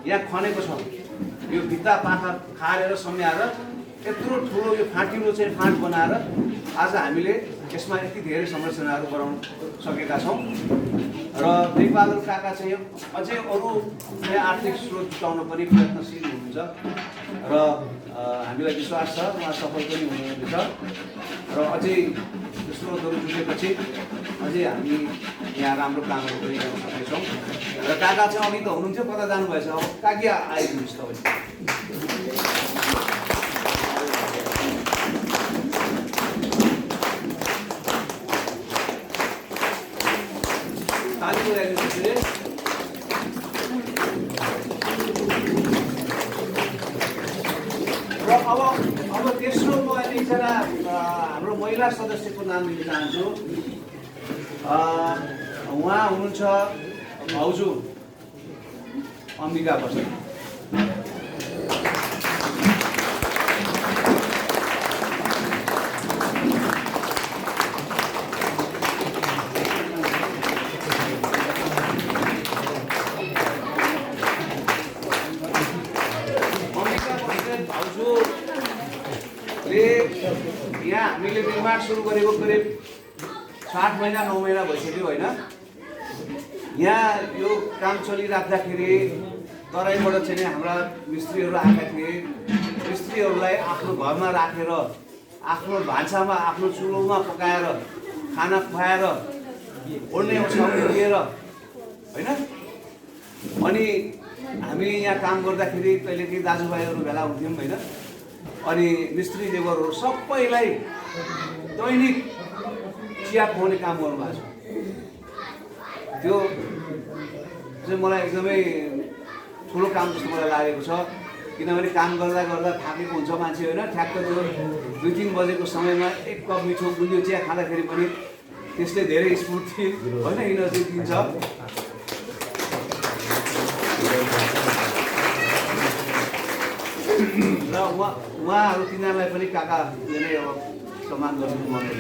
यहाँ खनेको छ। यो भित्ता पाखा खारेर सम्याएर यत्रो ठुलो यो फाँटिलो चाहिँ फाँट बनाएर आज हामीले यसमा यति धेरै संरचनाहरू बनाउन सकेका छौँ र टेकबहादुर काका चाहिँ अझै अरू आर्थिक स्रोत जुटाउन पनि प्रयत्नशील हुनुहुन्छ र हामीलाई विश्वास छ उहाँ सफल पनि हुनुहुनेछ र अझै स्रोतहरू जुटेपछि अझै हामी यहाँ राम्रो कामहरू पनि गर्न सक्नेछौँ। र काका चाहिँ अघि त हुनुहुन्थ्यो, कता जानुभएछ, अब काकी आइदिनुहोस् तपाईँ। र अब तेस्रो म एकजना हाम्रो महिला सदस्यको नाम लिन चाहन्छु। उहाँ हुनुहुन्छ भाउजू अम्बिका बस्नेत। यहाँ हामीले निर्माण सुरु गरेको करिब 7 महिना 9 महिना भइसक्यो होइन। यहाँ यो काम चलिराख्दाखेरि तराईबाट चाहिँ हाम्रा मिस्त्रीहरू आएका थिए। मिस्त्रीहरूलाई आफ्नो घरमा राखेर आफ्नो भान्सामा आफ्नो चुलोमा पकाएर खाना खुवाएर ओड्ने ओछ्याउनी दिएर होइन। अनि हामी यहाँ काम गर्दाखेरि कहिलेकाहीँ दाजुभाइहरू भेला हुन्थ्यौँ होइन। अनि मिस्त्री लेबरहरू सबैलाई दैनिक चिया खुवाउने काम गर्नुभएको छ। त्यो चाहिँ मलाई एकदमै ठुलो काम जस्तो मलाई लागेको छ, किनभने काम गर्दा गर्दा थाकेको हुन्छ मान्छे होइन। ठ्याक्क त्यो 2-3 बजेको समयमा एक कप मिठो गुलियो चिया खाँदाखेरि पनि त्यसले धेरै स्फूर्ति होइन इनर्जी दिन्छ। र उहाँहरू तिनीहरूलाई पनि काकाले नै अब सम्मान गर्नु मलाई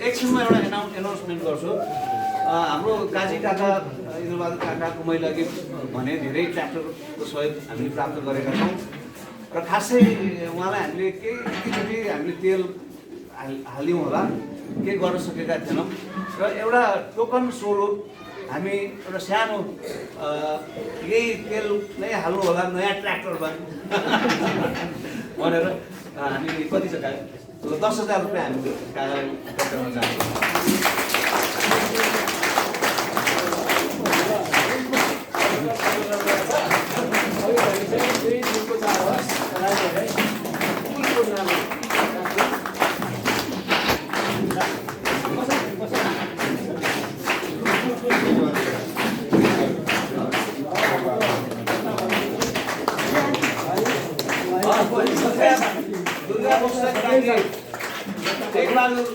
एकछिनमा एउटा एनाउन्समेन्ट गर्छु। हाम्रो काजी काका इन्द्रबहादुर काकाको मैले अघि भने धेरै ट्र्याक्टरको सहयोग हामीले प्राप्त गरेका छौँ र खासै उहाँलाई हामीले एकैचोटि हामीले तेल हाल्यौँ होला, केही गर्न सकेका थिएनौँ र एउटा टोकन स्वरूप हामी एउटा सानो यही तेल नै हाल्नु होला नयाँ ट्र्याक्टरमा भनेर हामी कति छ 10,000 रुपियाँ हामीले कागज ट्र्याक्टरमा चाहन्छौँ।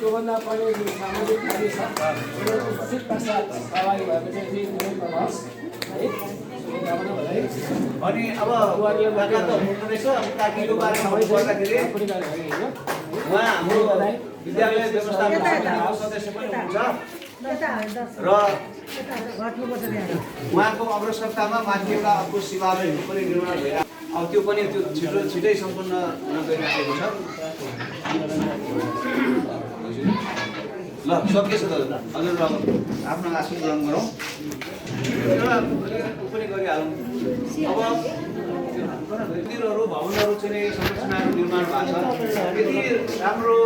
त्योभन्दा पहिले सामाजिक कार्य छ उचित पश्चात सहभागी भएपछि अनि अब काका त हुनुहुँदैछ। अब काकीको बारेमा भन्नुपर्दाखेरि उहाँ हाम्रो विद्यालय व्यवस्थापन समितिको सदस्य पनि हुनुहुन्छ र उहाँको अग्रसरतामा माथि एउटा अर्को शिवालयको पनि निर्माण भइरहेको अब त्यो पनि त्यो छिटै सम्पन्न हुन गइरहेको छ। ल सकिएछ त हजुर, अब आफ्नो आसन ग्रहण गरौँ। एउटा ऊ पनि गरिहालौँ। अब मन्दिरहरू भवनहरू चाहिँ संरचनाहरू निर्माण भएको छ, यति राम्रो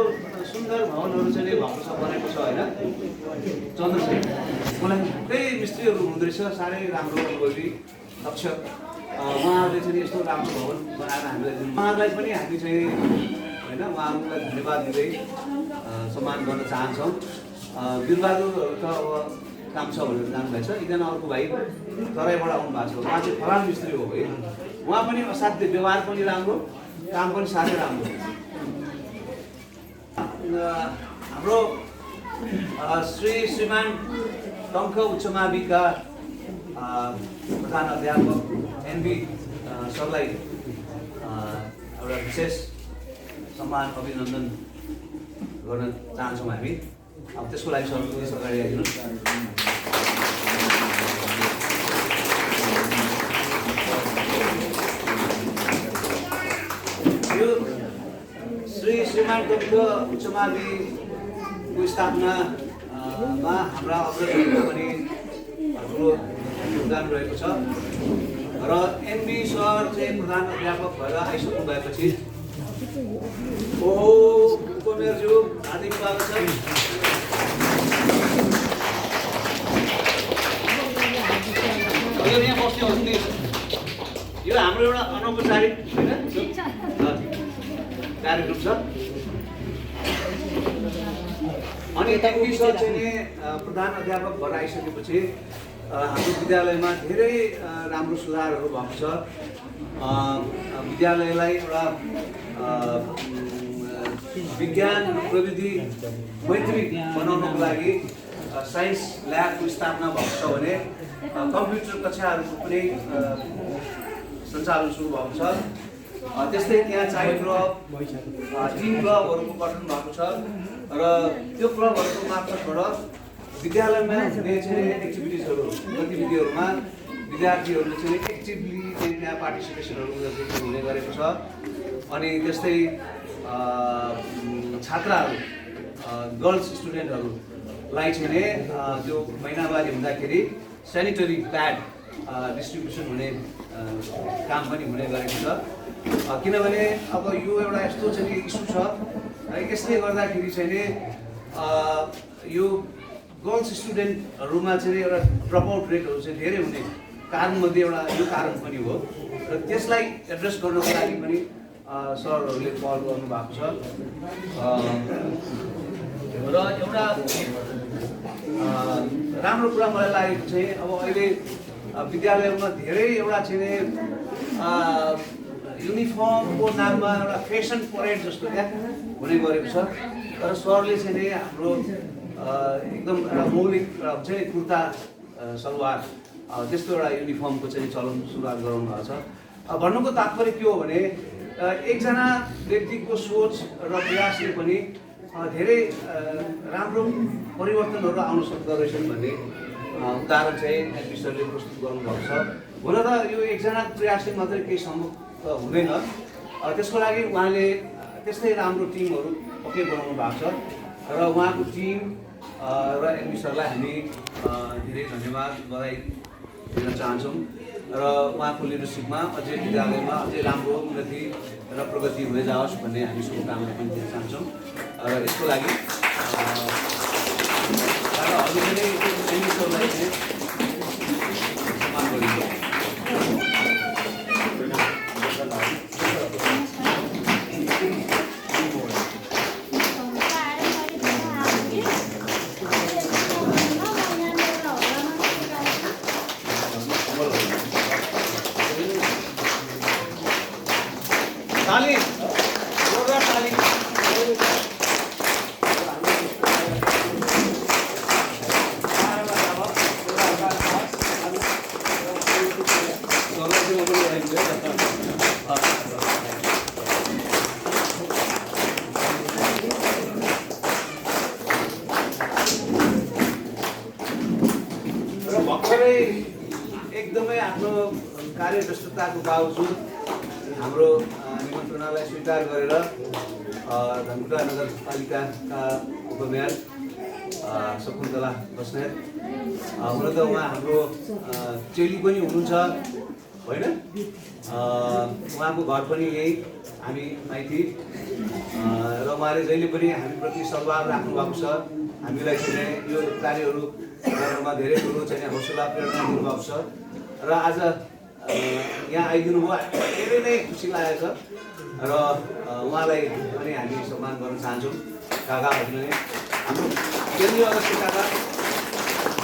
सुन्दर भवनहरू चाहिँ भएको छ, बनेको छ होइन चन्द्र चाहिँ मलाई त्यही मिस्त्रीहरू हुँदो रहेछ, साह्रै राम्रो अनुभवी दक्ष उहाँहरूले चाहिँ यस्तो राम्रो भवन बनाएर हामीलाई उहाँहरूलाई पनि हामी चाहिँ होइन उहाँहरूलाई धन्यवाद दिँदै सम्मान गर्न चाहन्छौँ। वीरबहादुरहरू त अब काम छ भनेर जानुभएछ। एकजना अर्को भाइ तराईबाट आउनु भएको छ, उहाँ चाहिँ फलाम मिस्त्री हो है। उहाँ पनि असाध्य व्यवहार पनि राम्रो, काम पनि साह्रै राम्रो। हाम्रो श्रीमान टङ्क उच्च माविका प्रधान अध्यापक एनबी सरलाई एउटा विशेष सम्मान अभिनन्दन गर्न चाहन्छौँ हामी। अब त्यसको लागि सर प्लिज अगाडि आइदिनुहोस्। यो श्रीमान टङ्क उच्च माविको स्थापनामा हाम्रा अग्रजहरूको पनि ठुलो योगदान रहेको छ र एनबी सर चाहिँ प्रधान अध्यापक भएर आइसक्नु भएपछि उपमेयरज्यू हार्दिक स्वागत छ। हजुर यहाँ बस्नुहोस् प्लिज। यो हाम्रो एउटा अनौपचारिक होइन कार्यक्रम छ। अनि एनबी सर चाहिँ प्रधान अध्यापक भएर आइसकेपछि हाम्रो विद्यालयमा धेरै राम्रो सुधारहरू भएको छ। विद्यालयलाई एउटा विज्ञान प्रविधि मैत्री बनाउनको लागि साइन्स ल्याबको स्थापना भएको छ भने कम्प्युटर कक्षाहरूको पनि सञ्चालन सुरु भएको छ। त्यस्तै त्यहाँ चाइल्ड क्लब, टिम क्लबहरूको गठन भएको छ र त्यो क्लबहरूको मार्फतबाट विद्यालयमा हुने चाहिँ एक्टिभिटिजहरू गतिविधिहरूमा विद्यार्थीहरूले चाहिँ एक्टिभली चाहिँ त्यहाँ पार्टिसिपेसनहरू हुने गरेको छ। अनि त्यस्तै छात्राहरू गर्ल्स स्टुडेन्टहरूलाई चाहिँ त्यो महिनावारी हुँदाखेरि सेनिटरी प्याड डिस्ट्रिब्युसन हुने काम पनि हुने गरेको छ। किनभने अब यो एउटा यस्तो चाहिँ इस्यु छ, यसले गर्दाखेरि चाहिँ यो गर्ल्स स्टुडेन्टहरूमा चाहिँ एउटा ड्रपआउट रेटहरू चाहिँ धेरै हुने कारणमध्ये एउटा यो कारण पनि हो र त्यसलाई एड्रेस गर्नको लागि पनि सरहरूले पहल गर्नुभएको छ। र एउटा राम्रो कुरा मलाई लागेको चाहिँ अब अहिले विद्यालयमा धेरै एउटा चाहिँ युनिफर्मको नाममा एउटा फेसन परेड जस्तो क्या हुने गरेको छ। तर सरले चाहिँ हाम्रो एकदम एउटा मौलिक हुन्छ नि कुर्ता सलवार त्यस्तो एउटा युनिफर्मको चाहिँ चलन सुरुवात गराउनु भएको छ। भन्नुको तात्पर्य के हो भने एकजना व्यक्तिको सोच र प्रयासले पनि धेरै राम्रो परिवर्तनहरू आउन सक्दो रहेछन् भन्ने उदाहरण चाहिँ एनबी सरले प्रस्तुत गर्नुभएको छ। हुन त यो एकजनाको प्रयासले मात्रै केही सम्भव हुँदैन, त्यसको लागि उहाँले त्यस्तै राम्रो टिमहरू पक्कै बनाउनु भएको छ र उहाँको टिम र एनबी सरलाई हामी धेरै धन्यवाद बधाई दिन चाहन्छौँ र उहाँको लिडरसिपमा अझै विद्यालयमा अझै राम्रो उन्नति र प्रगति हुँदै जाओस् भन्ने हामी शुभकामना पनि दिन चाहन्छौँ। र यसको लागि हजुरले एनबी सरलाई चाहिँ सम्मान गरिन्छ। एकदमै आफ्नो कार्यव्यस्तताको बावजुद हाम्रो निमन्त्रणालाई स्वीकार गरेर धनकुटा नगरपालिकाका उपमेयर शकुन्तला बस्नेत, हुन त उहाँ हाम्रो चेली पनि हुनुहुन्छ होइन, उहाँको घर पनि यही हामी माइती, र उहाँले जहिले पनि हामीप्रति सद्भाव राख्नुभएको छ। हामीलाई चाहिँ यो कार्यहरू गर्नमा धेरै ठुलो चाहिँ हौसला प्रेरणा दिनुभएको छ र आज यहाँ आइदिनु भयो, धेरै नै खुसी लागेको छ र उहाँलाई पनि हामी सम्मान गर्न चाहन्छौँ। काका हजुरले हाम्रो केन्द्रीय अध्यक्ष काका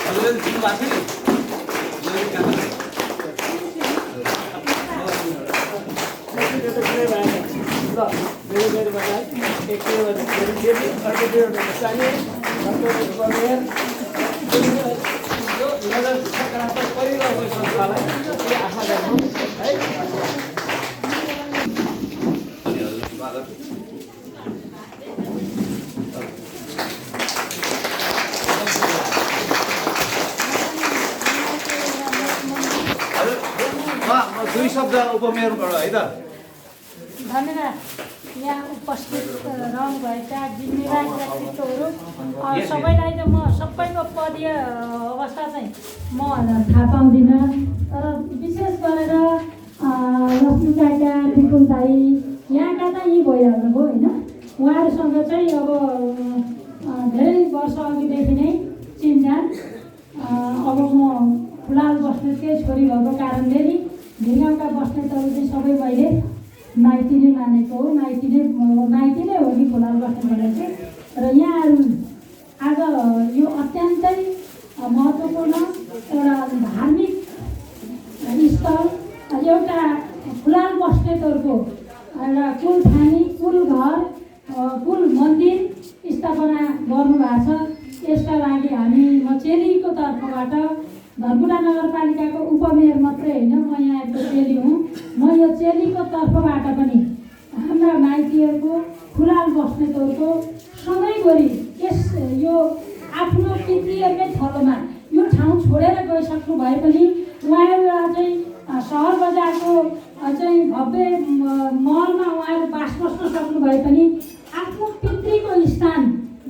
हजुरले दिनुभएको थियो नि काका सकारात्मक परिरहेको संस्थालाई आशा गर्छौँ है। दुई शब्द उपमेयरबाट है त। धन्यवाद। यहाँ उपस्थित रहनुभएका जिम्मेवार व्यक्तित्वहरू सबैलाई चाहिँ म सबैको पदीय अवस्था चाहिँ म थाहा पाउँदिनँ, तर विशेष गरेर लक्ष्मी काका, विपुल दाई यहाँका त यी भइहाल्नुभयो होइन। उहाँहरूसँग चाहिँ अब धेरै वर्ष अघिदेखि नै चिनजान। अब म फुलाल बस्नेतकै छोरी भएको कारणले नि ढिगाउँका बस्नेतहरू चाहिँ सबै मैले माइती नै मानेको हो, माइती नै हो कि फुलाल बस्नेत भनेर चाहिँ। र यहाँहरू आज यो अत्यन्तै महत्त्वपूर्ण एउटा धार्मिक स्थल, एउटा फुलाल बस्नेतहरूको एउटा कुल ठानी, कुल घर, कुल मन्दिर स्थापना गर्नुभएको छ। यसका लागि हामी म चेलीको तर्फबाट धनकुटा नगरपालिकाको उपमेयर मात्रै होइन, म यहाँको चेली हुँ। म यो चेलीको तर्फबाट पनि हाम्रा माइतीहरूको, फुलाल बस्नेतहरूको सधैँभरि यस यो आफ्नो पितृहरूकै थलोमा यो ठाउँ छोडेर गइसक्नु भए पनि उहाँहरू चाहिँ सहर बजारको चाहिँ भव्य महलमा उहाँहरू बास बस्न सक्नु भए पनि आफ्नो पितृको स्थान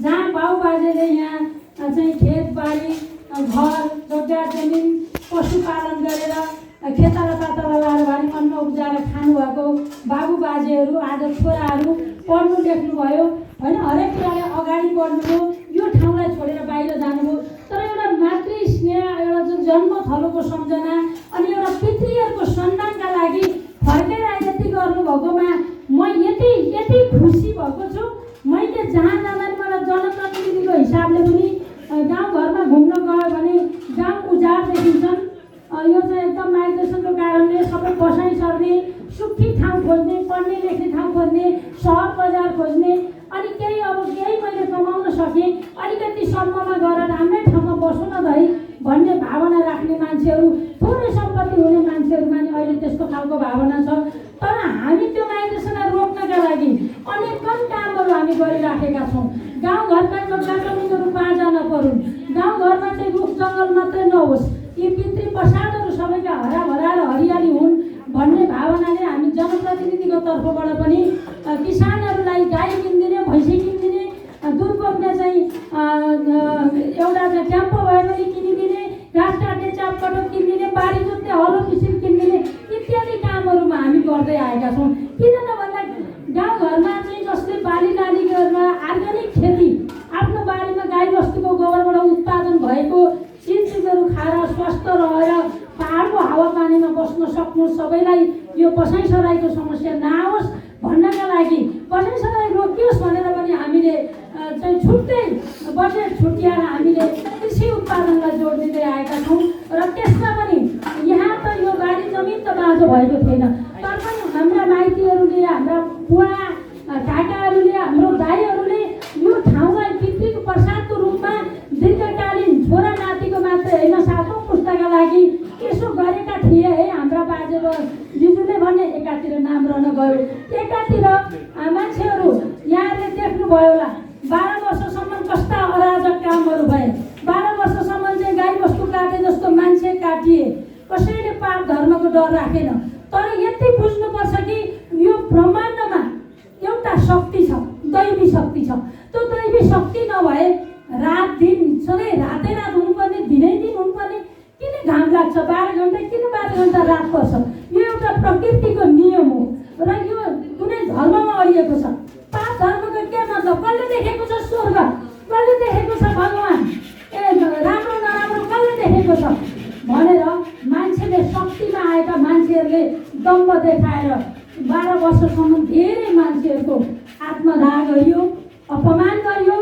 जहाँ बाउ बाजेले यहाँ चाहिँ खेतबारी, घर, जग्गा जमिन, पशुपालन गरेर खेताला पातला लाएर भए अन्न उब्जाएर खानुभएको बाबु बाजेहरू आज छोराहरू पढ्नु लेख्नुभयो होइन, हरेक कुराले अगाडि बढ्नुभयो, यो ठाउँलाई छोडेर बाहिर जानुभयो। तर एउटा मातृ स्नेह, एउटा जुन जन्मथलोको सम्झना अनि एउटा पितृहरूको सम्मानका लागि फर्केर यति गर्नुभएकोमा म यति खुसी भएको छु। मैले जहाँ जाँदा नि मलाई जनप्रतिनिधिको हिसाबले पनि गाउँघरमा घुम्न गयो भने गाउँ उजाड देखिन्छन्। यो चाहिँ एकदम माइग्रेसनको कारणले सबै बसाइ सर्ने, सुखी ठाउँ खोज्ने, पढ्ने लेख्ने ठाउँ खोज्ने, सहर बजार खोज्ने, अनि केही मैले कमाउन सकेँ अलिकति सम्ममा गएर राम्रै ठाउँमा बसौँ न भाइ भन्ने भावना राख्ने मान्छेहरू, थोरै सम्पत्ति हुने मान्छेहरूमा नि अहिले त्यस्तो खालको भावना छ। तर हामी त्यो माइग्रेसनलाई रोक्नका लागि अनेकन कामहरू हामी गरिराखेका छौँ। गाउँघरका जग्गा जमिनहरू बाँझा नपरुन्, गाउँघरमा चाहिँ रुख जङ्गल मात्रै नहोस्, यी पितृ प्रसादहरू सबैका हराभरा र हरियाली हुन् भन्ने भावनाले हामी जनप्रतिनिधिको तर्फबाट पनि किसानहरूलाई गाई किनिदिने, भैँसी किनिदिने, दुध बोक्ने चाहिँ एउटा चाहिँ क्याम्प भयो भने किनिदिने, घाँस काट्ने चापकटक किनिदिने, बारी जोत्ने हलो किसिम किनिदिने इत्यादि कामहरूमा हामी गर्दै आएका छौँ। किन त भन्दा गाउँघरमा चाहिँ जसले बाली नाली गरेर अर्ग्यानिक खेती आफ्नो बारीमा गाईबस्तुको गोबरबाट उत्पादन भएको चिजहरू खाएर स्वस्थ रहेर पाहाडको हावापानीमा बस्न सक्नु, सबैलाई यो बसाइसराईको समस्या नआओस् भन्नका लागि, बसाइसराई रोकियोस् भनेर पनि हामीले चाहिँ छुट्टै बजेट छुट्याएर हामीले कृषि उत्पादनलाई जोड दिँदै आएका छौँ। र त्यसमा पनि यहाँ त यो बारी जमिन त बाँझो भएको थिएन, तर पनि हाम्रा माइतीहरूले, हाम्रा बुवा काकाहरूले, हाम्रो दाइहरूले यो ठाउँलाई पितृको प्रसादको रूपमा दीर्घकालीन छोरा नातिको मात्रै होइन, सातौँ पुस्ताका लागि यसो गरेका थिए है हाम्रा बाजे र जिजुले भने। एकातिर नाम रहन गयो, एकातिर मान्छेहरू यहाँले देख्नुभयो होला 12 वर्षसम्म कस्ता अराजक कामहरू भए। 12 वर्षसम्म चाहिँ गाई बस्तु काटे जस्तो मान्छे काटिए, कसैले पाप धर्मको डर राखेन। तर यति बुझ्नुपर्छ कि यो ब्रह्माण्डमा एउटा शक्ति छ, दैवी शक्ति छ। त्यो दैवी शक्ति नभए रात दिन सधैँ रातै रात हुनुपर्ने, दिनै दिन हुनुपर्ने, किन घाम लाग्छ 12 घन्टा, किन 12 घन्टा रात पर्छ? यो एउटा प्रकृतिको नियम हो र यो कुनै धर्ममा अडिएको छ। पाप धर्मको के मतलब? कसले देखेको छ स्वर्ग? कसले देखेको छ भगवान्? राम्रो नराम्रो कसले देखेको छ भनेर मान्छेले, शक्तिमा आएका मान्छेहरूले दम्ब देखाएर 12 वर्षसम्म धेरै मान्छेहरूको आत्मदाह गरियो, अपमान गरियो।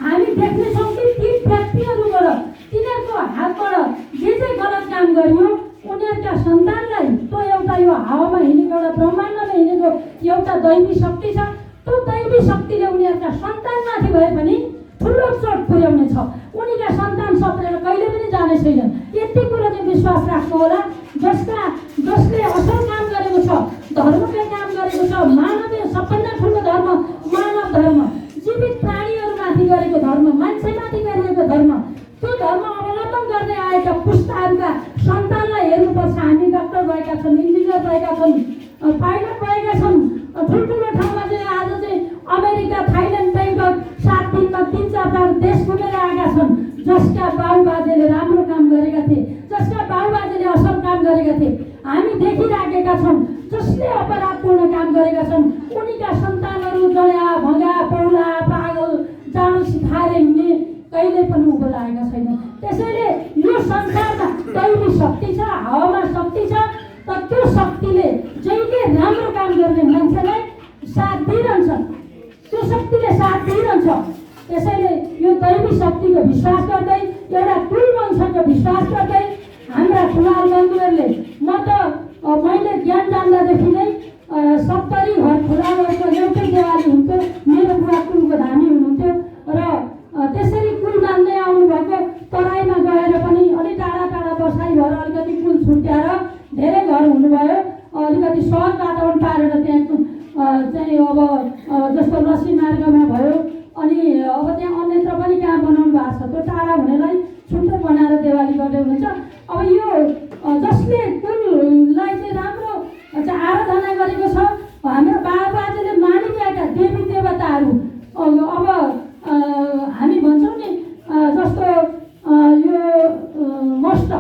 हामी देख्नेछौँ कि ती व्यक्तिहरूबाट, तिनीहरूको हातबाट जे गलत काम गरियो, उनीहरूका सन्तानलाई त्यो एउटा यो हावामा हिँडेको, एउटा ब्रह्माण्डमा हिँडेको एउटा दैवी शक्ति छ। त्यो दैवी शक्तिले उनीहरूका सन्तानमाथि भए पनि ठुलो चोट पुर्याउने छ। उनीका सन्तान सप्रेर कहिले पनि जाने छैन। यति कुरो चाहिँ विश्वास राख्नु होला। जसले असल काम गरेको छ, धर्मको काम गरेको छ, मानवीय सबभन्दा ठुलो धर्म मानव धर्म, जीवित प्राणीहरूमाथि गरेको धर्म, मान्छेमाथि गरिएको धर्म, त्यो धर्म अवलम्बन गर्दै आएका पुस्ताहरूका सन्तानलाई हेर्नुपर्छ। हामी डाक्टर भएका छन्, इन्जिनियर भएका छन्, पाइलट भएका छन्, ठुल्ठुलो ठाउँमा चाहिँ आज चाहिँ अमेरिका, थाइल्यान्ड, बेङ्गक 7 दिनमा 3-4 देश घुमेर आएका छन्। जसका बाबुबाजेले राम्रो काम गरेका थिए, जसका बाबुबाजेले असल काम गरेका थिए, हामी देखिराखेका छौँ। जसले अपराधपूर्ण काम गरेका छन्, उनीका सन्तानहरू जया भगा पौला पागल जान सिकाएर हिँड्ने कहिले पनि उँभो लागेका छैन। त्यसैले यो संसारमा दैवी शक्ति छ, हावामा शक्ति छ, तर त्यो शक्तिले जहिले राम्रो काम गर्ने मान्छेलाई साथ दिइरहन्छ, त्यो शक्तिले साथ दिइरहन्छ। त्यसैले यो दैवी शक्तिको विश्वास गर्दै, एउटा कुल वंशको विश्वास गर्दै हाम्रा ठुलाल बन्धुहरूले, मैले ज्ञान जान्दादेखि नै 70 घर ठुलालहरूको एउटै देवाली हुन्थ्यो। मेरो बुवा कुलको धामी हुनुहुन्थ्यो र त्यसरी कुल मान्दै आउनुभएको तराईमा गएर पनि अलिक टाढा टाढा बसाइ भएर अलिकति कुल छुट्याएर धेरै घर हुनुभयो। अलिकति सहज वातावरण पारेर त्यहाँ चाहिँ अब जस्तो लसी मार्गमा भयो, अनि अब त्यहाँ अन्यत्र पनि कहाँ बनाउनु भएको छ, त्यो टाढा हुनेलाई छुट्टै बनाएर देवाली गर्दै हुनुहुन्छ। अब यो जसले कुललाई चाहिँ राम्रो आराधना गरेको छ, हाम्रो बाबुबाजेले मानिरहेका देवी देवताहरू, अब हामी भन्छौँ नि जस्तो यो मष्ट,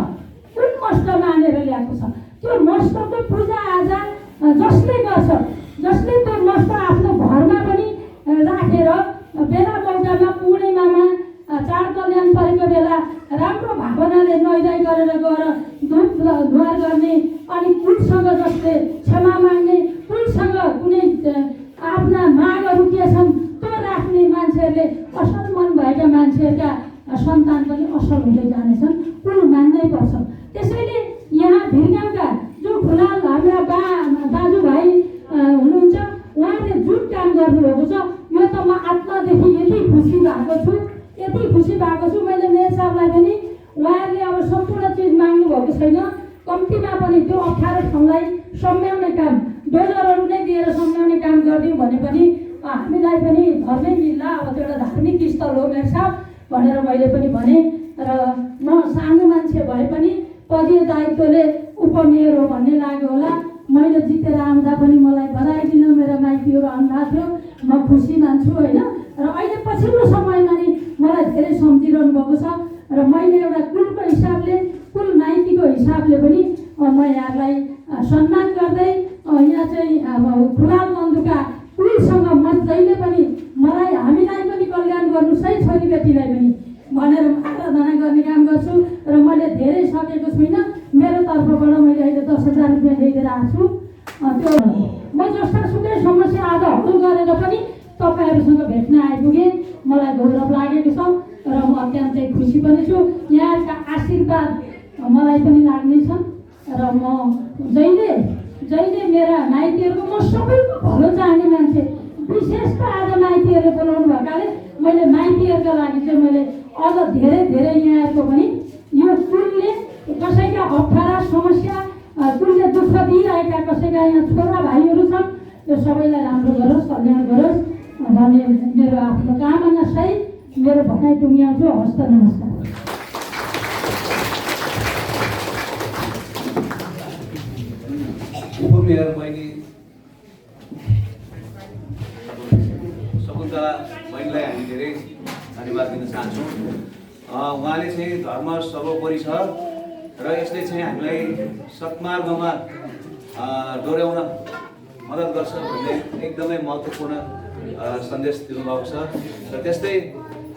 कुन मष्ट मानेर ल्याएको छ, त्यो मष्टको पूजा आजा जसले गर्छ, जसले त्यो मष्ट आफ्नो घरमा पनि राखेर बेला मौकामा पूर्णिमामा चाड कल्याण परेको बेला राम्रो भावनाले नुहाइ गरेर गएर धुप धुवार गर्ने, अनि कुलसँग जसले क्षमा माग्ने, कुलसँग कुनै आफ्ना मागहरू के छन् त्यो राख्ने मान्छेहरूले, असल मन भएका मान्छेहरूका सन्तान पनि असल हुँदै जानेछन्। कुल मान्नै पर्छ। त्यसैले यहाँ भिरगाउँका जो ठुलाल हाम्रा दाजुभाइ हुनुहुन्छ, उहाँले जुन काम गर्नुभएको छ, यो त म आत्मादेखि यति खुसी भएको छु, यति खुसी भएको छु। मैले मेयर साहबलाई पनि, उहाँहरूले अब सम्पूर्ण चिज माग्नु भएको छैन, कम्तीमा पनि त्यो 18 ठाउँलाई सम्झाउने काम, डोजरहरू नै दिएर सम्झाउने काम गरिदिउँ भने पनि हामीलाई पनि धर्मै मिल्ला। अब त्यो एउटा धार्मिक स्थल हो मेयर साहब भनेर मैले पनि भने, र म सानो मान्छे भए पनि पदीय दायित्वले उपमेयर हो भन्ने लाग्यो होला। मैले जितेर आउँदा पनि मलाई बधाई दिन मेरो माइतीहरू आउँदा थियो, म खुसी मान्छु होइन। र अहिले पछिल्लो समयमा नि मलाई धेरै सम्झिरहनु भएको छ, र मैले एउटा कुलको हिसाबले, कुल माइतीको हिसाबले पनि म यहाँलाई सम्मान गर्दै, यहाँ चाहिँ अब ठुलाल बन्धुका कुलसँग म जहिले पनि मलाई, हामीलाई पनि कल्याण गर्नु, सही छोरीबेटीलाई पनि भनेर आराधना गर्ने काम गर्छु। र मैले धेरै सकेको छुइनँ, मेरो तर्फबाट मैले अहिले 10,000 रुपियाँ ल्याइदिएर आएको छु। त्यो म जस्तासुकै समस्या आज हल गरेर पनि तपाईँहरूसँग भेट्न आइपुगेँ, मलाई गौरव लागेको छ र म अत्यन्तै खुसी पनि छु। यहाँका आशीर्वाद मलाई पनि लाग्नेछन् र म जहिले मेरा माइतीहरूको, म सबैको भलो चाहने मान्छे, विशेष त आज माइतीहरूले बोलाउनु भएकाले मैले माइतीहरूका लागि चाहिँ मैले अझ धेरै यहाँहरूको पनि यो कुलले कसैका अप्ठ्यारा समस्या, कुलले दुःख दिइरहेका कसैका यहाँ छोरा भाइहरू छन्, यो सबैलाई राम्रो गरोस्, कल्याण गरोस् भन्ने मेरो आफ्नो कामना सहित मेरो भनाइ टुङ्ग्याउँछु। हस्त नमस्कार। उपमेयर मेयर बहिनी शकुन्तला बहिनीलाई हामी धेरै धन्यवाद दिन चाहन्छौँ। उहाँले चाहिँ धर्म सर्वोपरि छ र यसले चाहिँ हामीलाई सत्मार्गमा डोर्याउन मद्दत गर्छ भन्ने एकदमै महत्त्वपूर्ण सन्देश दिनुभएको छ। र त्यस्तै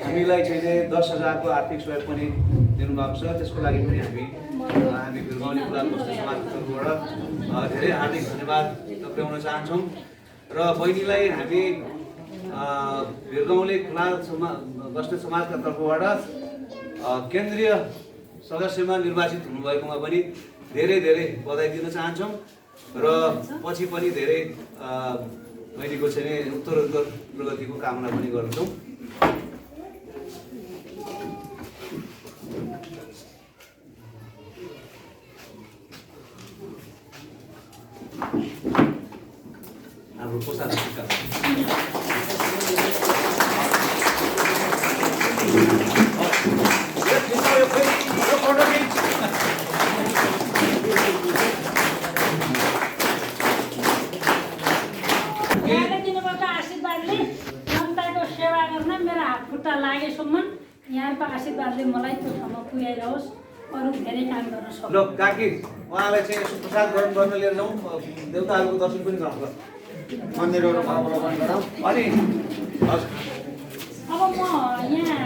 हामीलाई चाहिँ 10,000 को आर्थिक सहयोग पनि दिनुभएको छ। त्यसको लागि पनि हामी भिरगाउँले खुलाल बस्ने समाजको तर्फबाट धेरै हार्दिक धन्यवाद टक्राउन चाहन्छौँ। र बहिनीलाई हामी भिरगाउँले खुलाल बस्ने समाजका तर्फबाट केन्द्रीय सदस्यमा निर्वाचित हुनुभएकोमा पनि धेरै धेरै बधाई दिन चाहन्छौँ। र पछि पनि धेरै बहिनीको चाहिँ उत्तरोत्तर प्रगतिको कामना पनि गर्छौँ। हाम्रो पोसाक लागेसम्म यहाँको आशीर्वादले मलाई त्यो ठाउँमा पुर्याइरहोस्, अरू धेरै काम गर्न सक्छु। ल काकी उहाँलाई चाहिँ यसो प्रसाद ग्रहण गर्न लिएर जाउँ, देवताहरूको दर्शन पनि गर्नु मन्दिरहरूमा अवलोकन गरौँ। अनि अब म यहाँ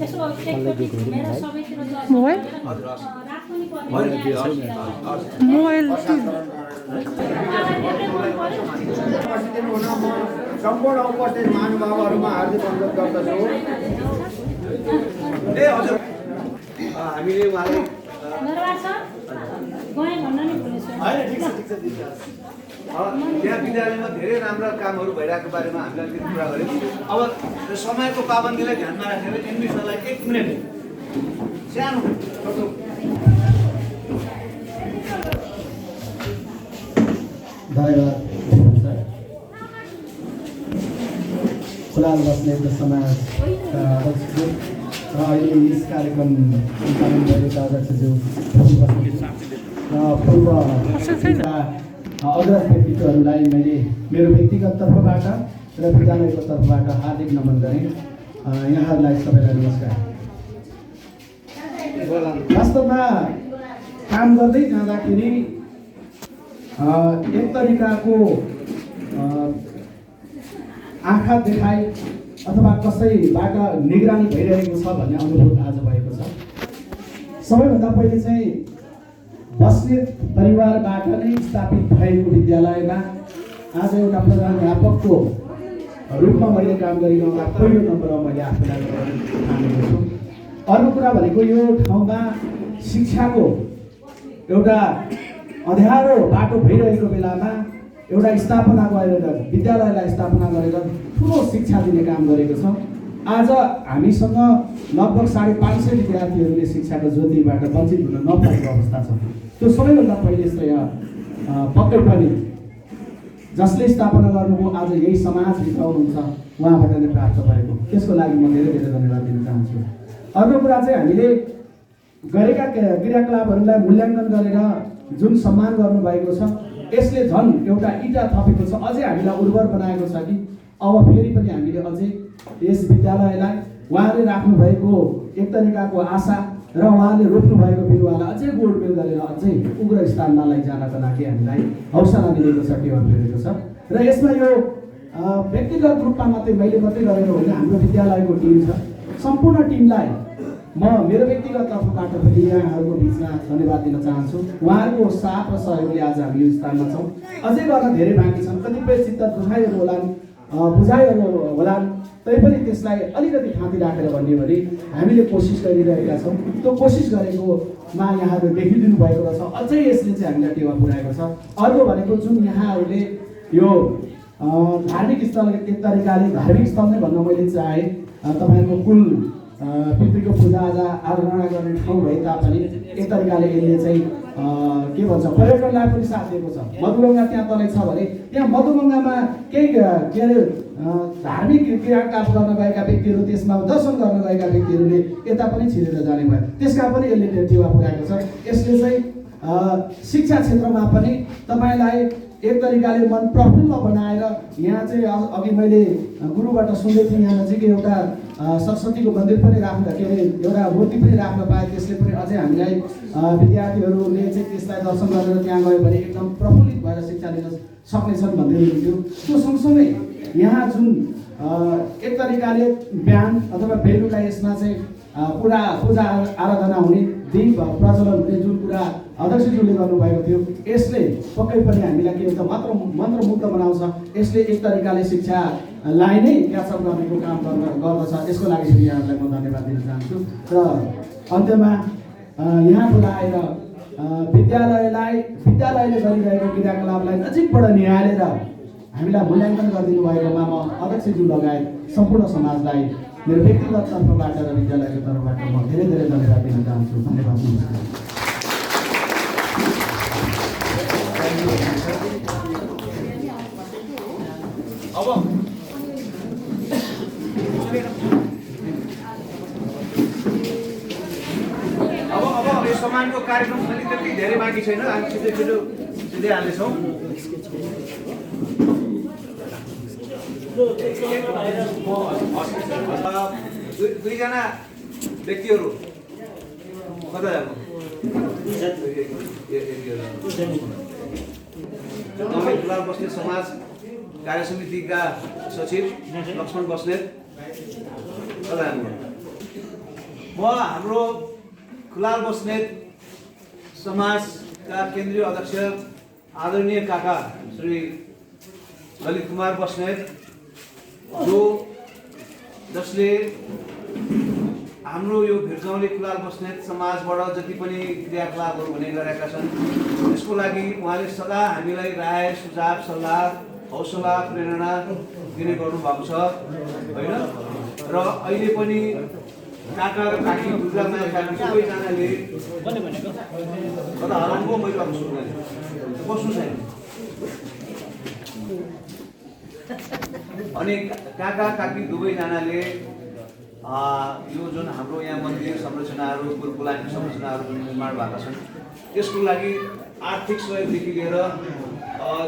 यसो एकचोटि घुमेर सबैतिर राख्नु नि पर्ने सम्पूर्ण उपस्थित महानुभावहरूमा हार्दिक अनुरोध गर्दछु। ए हजुर हामीले उहाँलाई त्यहाँ विद्यालयमा धेरै राम्रा कामहरू भइरहेको बारेमा हामीले अलिकति कुरा गऱ्यौँ। अब समयको पाबन्दीलाई ध्यानमा राखेर एडमिसनलाई 1 मिनट सानो धन्यवाद खुलाल बस्ने समाजका अध्यक्षज्यू र अहिले यस कार्यक्रम सञ्चालन गरेका अध्यक्षज्यू पूर्व अग्रज व्यक्तित्वहरूलाई मैले मेरो व्यक्तिगत तर्फबाट र विद्यालयको तर्फबाट हार्दिक नमन गरेँ। यहाँहरूलाई सबैलाई नमस्कार। वास्तवमा काम गर्दै जाँदाखेरि एक तरिकाको आँखा देखाइ अथवा कसैबाट निगरानी भइरहेको छ भन्ने अनुभव आज भएको छ। सबैभन्दा पहिले चाहिँ बस्ने परिवारबाट नै स्थापित भएको विद्यालयमा आज एउटा प्रधानाध्यापकको रूपमा मैले काम गरिरहँदा पहिलो नम्बरमा मैले आफूलाई ठानेको छु। अर्को कुरा भनेको यो ठाउँमा शिक्षाको एउटा अँध्यारो बाटो भइरहेको बेलामा एउटा स्थापना गरेर विद्यालयलाई स्थापना गरेर ठुलो शिक्षा दिने काम गरेको छ। आज हामीसँग लगभग 550 विद्यार्थीहरूले शिक्षाको ज्योतिबाट वञ्चित हुन नपाएको अवस्था छ। त्यो सबैभन्दा पहिले श्रेय पक्कै पनि जसले स्थापना गर्नुभयो आज यही समाजभित्र हुनुहुन्छ उहाँबाट नै प्राप्त भएको। त्यसको लागि म धेरै धेरै धन्यवाद दिन चाहन्छु। अर्को कुरा चाहिँ हामीले गरेका क्रियाकलापहरूलाई मूल्याङ्कन गरेर जुन सम्मान गर्नुभएको छ यसले झन् एउटा इँटा थपेको छ, अझै हामीलाई उर्वर बनाएको छ कि अब फेरि पनि हामीले अझै यस विद्यालयलाई उहाँले राख्नुभएको एक तरिकाको आशा र उहाँले रोप्नुभएको बिरुवालाई अझै गोडमेल गरेर अझै उग्र स्थानमा लैजानका लागि हामीलाई हौसला दिएको छ, टेवा दिएको छ। र यसमा यो व्यक्तिगत रूपमा मात्रै मैले मात्रै गरेको होइन, हाम्रो विद्यालयको टिम छ। सम्पूर्ण टिमलाई म मेरो व्यक्तिगत तर्फबाट पनि यहाँहरूको बिचमा धन्यवाद दिन चाहन्छु। उहाँहरूको साथ र सहयोगले आज हामी यो स्थानमा छौँ। अझै गर्न धेरै बाँकी छन्, कतिपय चित्त बुझाइहरू होलान् तैपनि त्यसलाई अलिकति थाँती राखेर भन्ने भने हामीले कोसिस गरिरहेका छौँ। त्यो कोसिस गरेकोमा यहाँहरू देखिदिनु भएको रहेछ, अझै यसले चाहिँ हामीलाई टेवा पुर्याएको छ। अर्को भनेको जुन यहाँहरूले यो धार्मिक स्थल एक तरिकाले धार्मिक स्थल नै भन्न मैले चाहेँ। तपाईँहरूको कुल पितृको पूजाआजा आराधना गर्ने ठाउँ भए तापनि एक तरिकाले यसले चाहिँ के भन्छ पर्यटनलाई पनि साथ दिएको छ। मधुगङ्गा त्यहाँ तलै छ भने त्यहाँ मधुगङ्गामा केही के अरे धार्मिक क्रियाकलाप गर्न गएका व्यक्तिहरू, त्यसमा दर्शन गर्न गएका व्यक्तिहरूले यता पनि छिरेर जाने भयो। त्यसका पनि यसले टेवा पुर्याएको छ। यसले चाहिँ शिक्षा क्षेत्रमा पनि तपाईँलाई एक तरिकाले मन प्रफुल्ल बनाएर यहाँ चाहिँ अघि मैले गुरुबाट सुन्दै थिएँ, यहाँ नजिकै एउटा सरस्वतीको मन्दिर पनि राख्न के अरे एउटा मूर्ति पनि राख्न पाए, त्यसले पनि अझै हामीलाई विद्यार्थीहरूले चाहिँ त्यसलाई दर्शन गरेर त्यहाँ गयो भने एकदम प्रफुल्लित भएर शिक्षा लिन सक्नेछन् भन्दै हुनुहुन्थ्यो। त्यो सँगसँगै यहाँ जुन एक तरिकाले बिहान अथवा बेलुका यसमा चाहिँ पुरा पूजा आराधना हुने, दीप प्रज्वलन हुने जुन कुरा अध्यक्षज्यूले गर्नुभएको थियो, यसले पक्कै पनि हामीलाई के हुन्छ मन्त्रमुग्ध बनाउँछ। यसले एक तरिकाले शिक्षालाई नै क्याचअप गर्नेको काम गर्दछ। यसको लागि पनि यहाँहरूलाई म धन्यवाद दिन चाहन्छु। र अन्त्यमा यहाँ बोलाएर विद्यालयले गरिरहेको क्रियाकलापलाई नजिकबाट निहालेर हामीलाई मूल्याङ्कन गरिदिनु भएकोमा म अध्यक्षज्यू लगायत सम्पूर्ण समाजलाई मेरो व्यक्तिगत तर्फबाट र विद्यालयको तर्फबाट म धेरै धेरै धन्यवाद दिन चाहन्छु। धन्यवाद, नमस्कार। अब यो सम्मानको कार्यक्रम पनि त्यति धेरै बाँकी छैन, हामी छिटै हाल्नेछौँ। दुईजना व्यक्तिहरू कता जानु? खुलाल बस्नेत समाज कार्य समितिका सचिव लक्ष्मण बस्नेत कता जानु? म हाम्रो खुलाल बस्नेत समाजका केन्द्रीय अध्यक्ष आदरणीय काका श्री ललित कुमार बस्नेत, जसले हाम्रो यो भिरगाउँले खुलाल बस्नेत समाजबाट जति पनि क्रियाकलापहरू हुने गरेका छन्, त्यसको लागि उहाँले सदा हामीलाई राय सुझाव सल्लाह हौसला प्रेरणा दिने गर्नुभएको छ होइन। र अहिले पनि काका र काकी दुर्गामाया काकी सबैजनाले कता हराउनु मैले अब सुन्नु बस्नु छैन। अनि काका काकी दुवैजनाले यो जुन हाम्रो यहाँ मन्दिर संरचनाहरू गुरुकुलानी संरचनाहरू जुन निर्माण भएका छन्, त्यसको लागि आर्थिक सहयोगदेखि लिएर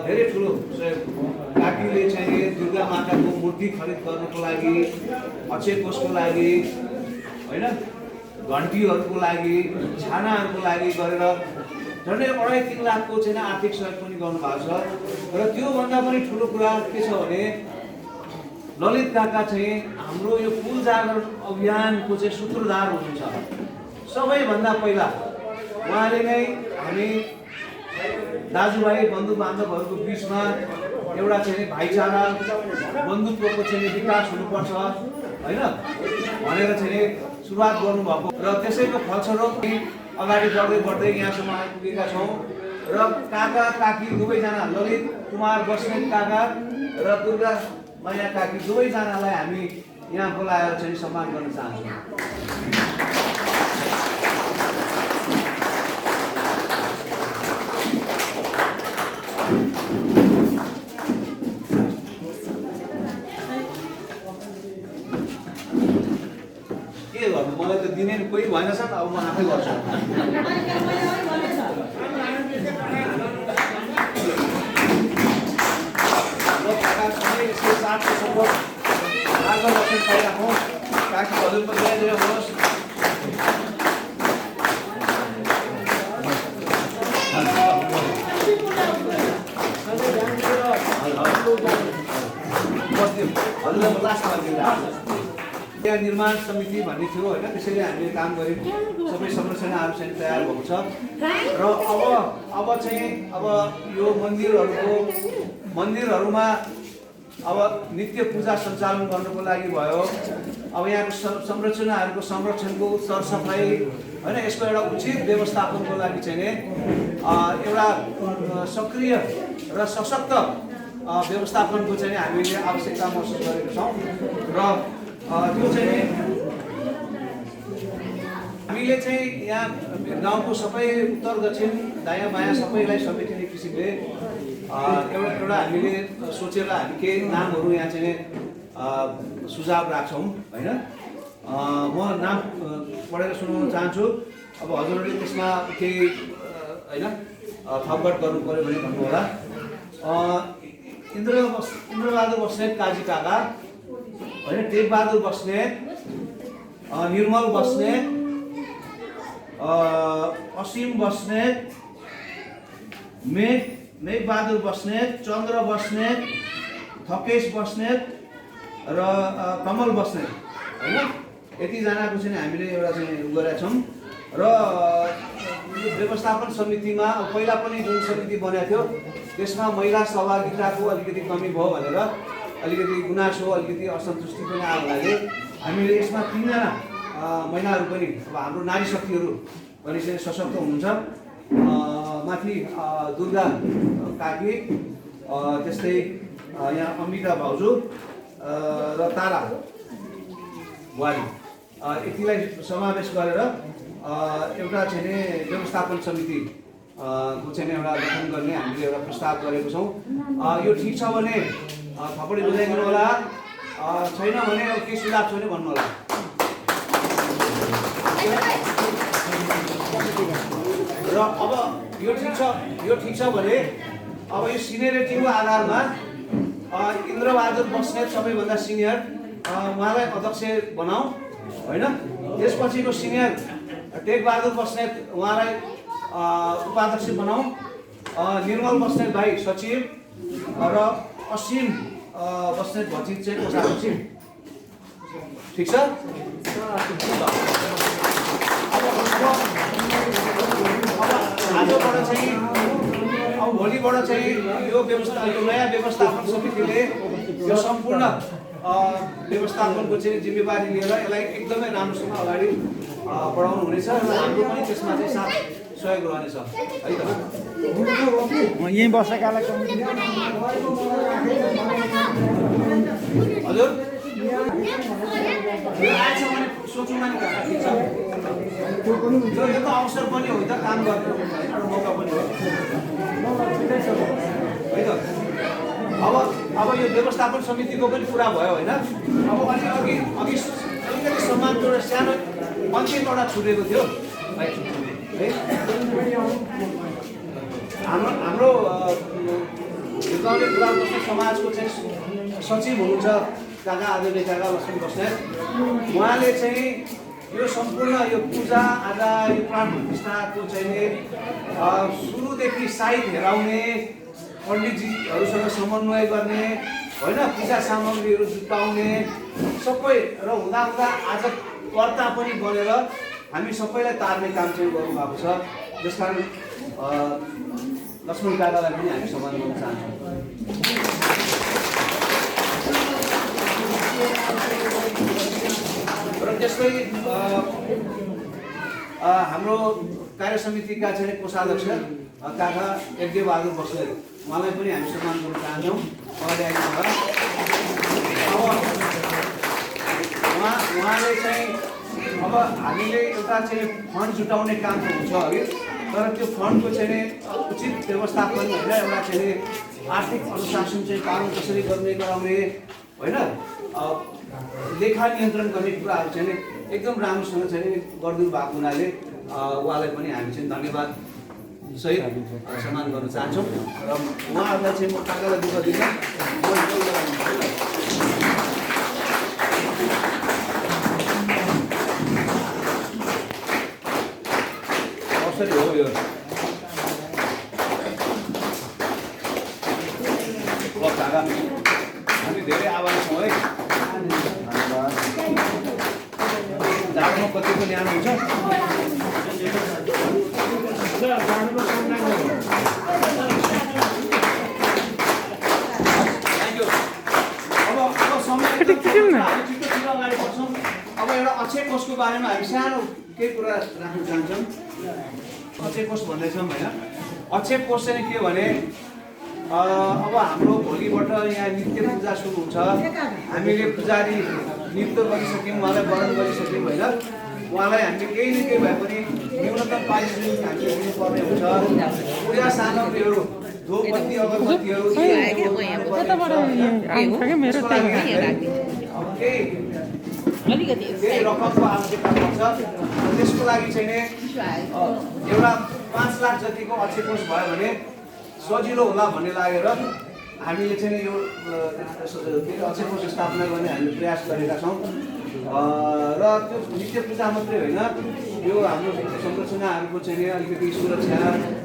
धेरै ठुलो सहयोग। काकीले चाहिँ दुर्गा माताको मूर्ति खरिद गर्नको लागि, अक्षय कोषको लागि होइन, घन्टीहरूको लागि, छानाहरूको लागि गरेर झन्डै 2.5-3 लाखको चाहिँ आर्थिक सहयोग पनि गर्नुभएको छ। र त्योभन्दा पनि ठुलो कुरा के छ भने ललित काका चाहिँ हाम्रो यो कुल जागरण अभियानको चाहिँ सूत्रधार हुनुहुन्छ। सबैभन्दा पहिला उहाँले नै हामी दाजुभाइ बन्धु बान्धवहरूको बिचमा एउटा चाहिँ भाइचारा बन्धुत्वको चाहिँ विकास हुनुपर्छ होइन भनेर चाहिँ सुरुवात गर्नुभएको र त्यसैको फलस्वरूप अगाडि बढ्दै यहाँसम्म आइपुगेका छौँ। र काका काकी दुवैजना ललित कुमार बस्नेत काका र दुर्गा माया काकी दुवैजनालाई हामी यहाँ बोलाएर चाहिँ सम्मान गर्न चाहन्छौँ। के गर्नु, मलाई त दिने कोही भएन छ, अब म आफै गर्छु। साथको सपोर्ट मार्गदर्शन पाइराखौँ। काकी हजुर पनि ल्याइदिएर होस्। हजुरलाई म लास्टमा त्यहाँ निर्माण समिति भन्ने थियो होइन, त्यसैले हामीले काम गऱ्यौँ। सबै संरचनाहरू चाहिँ तयार भएको छ। र अब चाहिँ अब यो मन्दिरहरूमा अब नित्य पूजा सञ्चालन गर्नको लागि भयो। अब यहाँको संरचनाहरूको संरक्षणको सरसफाइ होइन, यसको एउटा उचित व्यवस्थापनको लागि चाहिँ एउटा सक्रिय र सशक्त व्यवस्थापनको चाहिँ हामीले आवश्यकता महसुस गरेका छौँ। र त्यो चाहिँ हामीले चाहिँ यहाँ गाउँको सबै उत्तर दक्षिण दायाँ बायाँ सबैलाई समेटिने किसिमले एउटा हामीले सोचेर हामी केही नामहरू यहाँ चाहिँ सुझाव राख्छौँ होइन। म नाम पढेर सुनाउन चाहन्छु। अब हजुरहरूले त्यसमा केही होइन थपघट गर्नु पऱ्यो भने भन्नु होला। इन्द्रबहादुर बस्नेत काजी काका होइन, टेकबहादुर बस्नेत, निर्मल बस्नेत, असीम बस्नेत, मेघबहादुर बस्नेत, चन्द्र बस्नेत, थकेश बस्नेत र कमल बस्नेत होइन, यतिजनाको चाहिँ हामीले एउटा चाहिँ गरेका छौँ। र व्यवस्थापन समितिमा पहिला पनि जुन समिति बनेको थियो त्यसमा महिला सहभागिताको अलिकति कमी भयो भनेर अलिकति गुनासो, अलिकति असन्तुष्टि पनि आउन लाग्यो। हामीले यसमा 3 जना महिलाहरू पनि, अब हाम्रो नारी शक्तिहरू पनि चाहिँ सशक्त हुनुहुन्छ। माथि दुर्गा काकी, त्यस्तै यहाँ अमिता भाउजू र तारा बुहारी, यतिलाई समावेश गरेर एउटा चाहिँ नि व्यवस्थापन समिति को चाहिँ एउटा गठन गर्ने हामीले एउटा प्रस्ताव गरेको छौँ। यो ठिक छ भने थपडी बुझाइदिनु होला, छैन भने के सुझाव छ भने भन्नु होला। र अब यो ठिक छ भने अब यो सिनियरिटीको आधारमा इन्द्रबहादुर बस्नेत सबैभन्दा सिनियर, उहाँलाई अध्यक्ष बनाऊ होइन। त्यसपछिको सिनियर टेकबहादुर बस्नेत, उहाँलाई उपाध्यक्ष बनाऊ। निर्मल बस्नेत भाइ सचिव र असीम बस्नेत भचित चाहिँ कोषाध्यक्ष। ठिक छ। आजबाट चाहिँ अब भोलिबाट चाहिँ यो नयाँ व्यवस्थापन समितिले यो सम्पूर्ण व्यवस्थापनको चाहिँ जिम्मेवारी लिएर यसलाई एकदमै राम्रोसँग अगाडि बढाउनु हुनेछ र हाम्रो पनि त्यसमा चाहिँ साथ सहयोग रहनेछ है त। यहीँ बसेकालाई हजुर आएछ भने सोचौँ नि ठिक छ। यो त अवसर पनि हो त, काम गर्ने एउटा मौका पनि हो है त। अब यो व्यवस्थापन समितिको पनि कुरा भयो होइन। अब अलिकति सम्मानको एउटा सानो अन्तिम एउटा छुटेको थियो है। हाम्रो गाउँले गुलाम बस्ने समाजको चाहिँ सचिव हुनुहुन्छ काका आदरणीय काका लक्ष्मी बस्नेत। उहाँले चाहिँ यो सम्पूर्ण यो पूजा आजा, यो प्राण प्रतिष्ठाको चाहिँ सुरुदेखि साइत हेराउने, पण्डितजीहरूसँग समन्वय गर्ने होइन, पूजा सामग्रीहरू जुटाउने सबै र हुँदा आज कर्ता पनि बनेर हामी सबैलाई तार्ने काम चाहिँ गर्नुभएको छ। त्यस कारण लक्ष्मण काकालाई पनि हामी सम्मान गर्न चाहन्छौँ। र त्यस्तै हाम्रो कार्य समितिका चाहिँ कोषाध्यक्ष काका यज्ञबहादुर बस्नेत, उहाँलाई पनि हामी सम्मान गर्न चाहन्छौँ। अगाडि आइदिनु होला। अब उहाँले चाहिँ अब हामीले एउटा चाहिँ फन्ड जुटाउने काम हुन्छ है, तर त्यो फन्डको चाहिँ उचित व्यवस्थापन होइन, एउटा चाहिँ आर्थिक अनुशासन चाहिँ पालन कसरी गर्ने गराउने होइन, लेखा नियन्त्रण गर्ने कुराहरू चाहिँ एकदम राम्रोसँग चाहिँ गरिदिनु भएको हुनाले उहाँलाई पनि हामी चाहिँ धन्यवाद सहित सम्मान गर्न चाहन्छौँ। र उहाँहरूलाई चाहिँ म काकालाई दुःख दिन्न। अवसर हो यो। ल काका, हामी धेरै आभारी छौँ है। जाडोमा कतिको ल्याउनुहुन्छ? अब एउटा अक्षय कोषको बारेमा हामी सानो केही कुरा राख्न चाहन्छौँ। अक्षय कोष भन्दैछौँ होइन। अक्षय कोष चाहिँ के भने अब हाम्रो भोलिबाट यहाँ नित्य पूजा सुरु हुन्छ। हामीले पुजारी नियुक्त गरिसक्यौँ, उहाँलाई वरण गरिसक्यौँ होइन। उहाँलाई हामीले केही न केही भए पनि न्यूनतम पारिश्रमिक हामीले दिनुपर्ने हुन्छ। पूजा सामग्रीहरू, धूपबत्ती, अगरबत्तीहरू केही रकमको आवश्यकता पर्छ। त्यसको लागि चाहिँ एउटा 5 लाख जतिको अक्षय कोष भयो भने सजिलो होला भन्ने लागेर हामीले चाहिँ यो अक्षय कोष स्थापना गर्ने हामीले प्रयास गरेका छौँ र त्यो नित्य पूजा मात्रै होइन यो हाम्रो संरचनाहरूको चाहिँ अलिकति सुरक्षा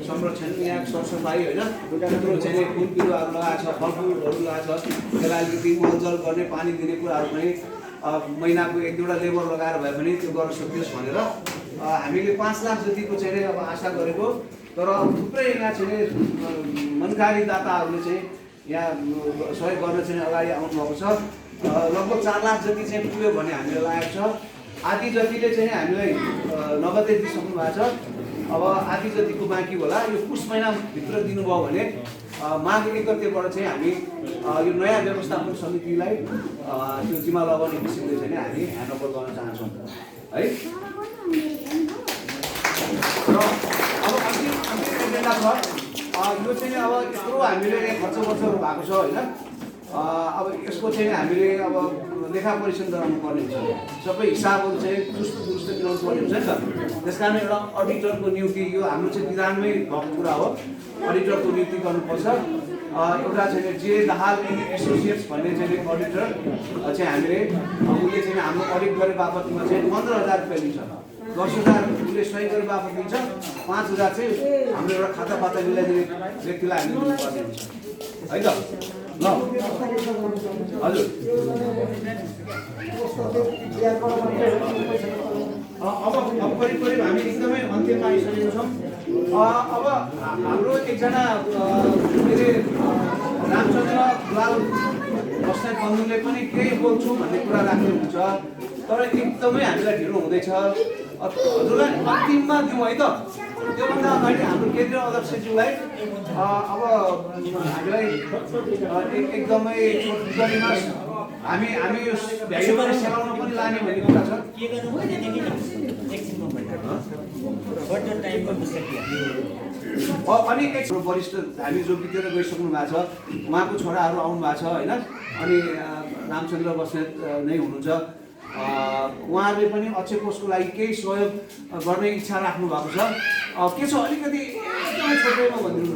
संरक्षण यहाँ सरसफाइ होइन त्यत्रो चाहिँ फुल बिरुवाहरू लगाएको छ फलफुलहरू लगाएको छ त्यसलाई अलिकति मलजल गर्ने पानी दिने कुराहरू पनि महिनाको 1-2वटा लेबर लगाएर भए पनि त्यो गर्न सकियोस् भनेर हामीले 5 लाख जतिको चाहिँ अब आशा गरेको तर थुप्रै यहाँ चाहिँ मनकारी दाताहरूले चाहिँ यहाँ सहयोग गर्न चाहिँ अगाडि आउनुभएको छ लगभग 4 लाख जति चाहिँ पुग्यो भन्ने हामीले लागेको छ आधी जतिले चाहिँ हामीलाई नगदै दिइसक्नु भएको छ अब आधी जतिको बाँकी होला यो पुस महिनाभित्र दिनुभयो भने माघ 1 गतेबाट चाहिँ हामी यो नयाँ व्यवस्थापन समितिलाई त्यो जिम्मा लगाउने किसिमले चाहिँ हामी ह्यान्डओभर गर्न चाहन्छौँ है र अब अन्तिम एजेन्डा छ यो चाहिँ अब यत्रो हामीले खर्च वर्चहरू भएको छ होइन अब यसको चाहिँ हामीले अब लेखा परीक्षण गराउनु पर्ने हुन्छ सबै हिसाबहरू चाहिँ चुस्त दुरुस्त मिलाउनु पर्ने हुन्छ नि त त्यस कारण एउटा अडिटरको नियुक्ति यो हाम्रो चाहिँ विधानमै भएको कुरा हो अडिटरको नियुक्ति गर्नुपर्छ एउटा चाहिँ जे दाहाल एसोसिएट्स भन्ने चाहिँ अडिटर चाहिँ हामीले उसले चाहिँ हाम्रो अडिट गरे बापतमा चाहिँ 15,000 रुपियाँ लिन्छ 10,000 उसले सही गरे बापत लिन्छ 5,000 चाहिँ हाम्रो एउटा खाता पाता मिलाइदिने व्यक्तिलाई हामीले दिनुपर्ने हुन्छ है त ल हजुर अब करिब हामी एकदमै अन्त्यमा आइसकेका छौँ अब हाम्रो एकजना रामचन्द्र फुलाल बस्नेत बन्धुले पनि केही बोल्छु भन्ने कुरा राख्नुहुन्छ तर एकदमै हामीलाई ढिलो हुँदैछ हजुरलाई अन्तिममा दिउँ है त त्योभन्दा अगाडि हाम्रो केन्द्रीय अध्यक्षज्यूलाई अब हामीलाई एकदमै गरीमा हामी यो भ्याइबाट सेलाउन पनि लाने भन्ने कुरा छ अनि एक वरिष्ठ हामी जो बितेर गइसक्नु भएको छ उहाँको छोराहरू आउनु भएको छ होइन अनि रामचन्द्र बस्नेत नै हुनुहुन्छ उहाँहरूले पनि अक्षय कोषको लागि केही सहयोग गर्ने इच्छा राख्नु भएको छ के छ अलिकति एकदमै छोटैमा भनिदिनु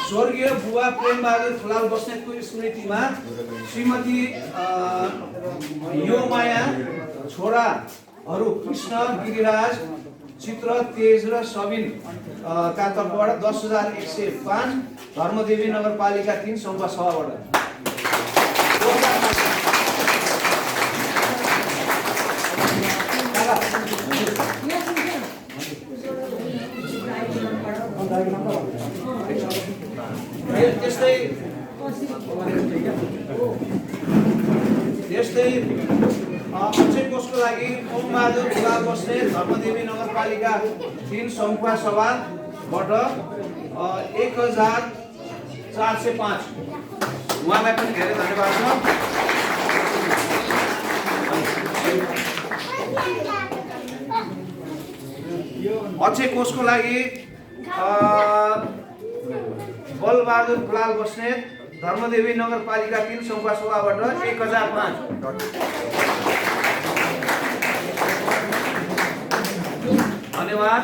स्वर्गीय बुवा प्रेमबहादुर फुलाल बस्नेतको स्मृतिमा श्रीमती योमाया छोराहरू कृष्ण गिरिराज चित्र तेज र सबिन का तर्फबाट 10,105 धर्मदेवी नगरपालिका 3 सङ्घुवा सभाबाट त्यस्तै अक्षय कोषको लागि ओमबहादुर फुलाल बस्नेत धर्मदेवी नगरपालिका 3 सङ्घुवा सभाबाट 1,405 उहाँलाई पनि धेरै धन्यवाद छ अक्षय कोषको लागि बलबहादुर फुलाल बस्नेत धर्मदेवी नगरपालिका 3 सङ्घुवा सभाबाट 1,005 धन्यवाद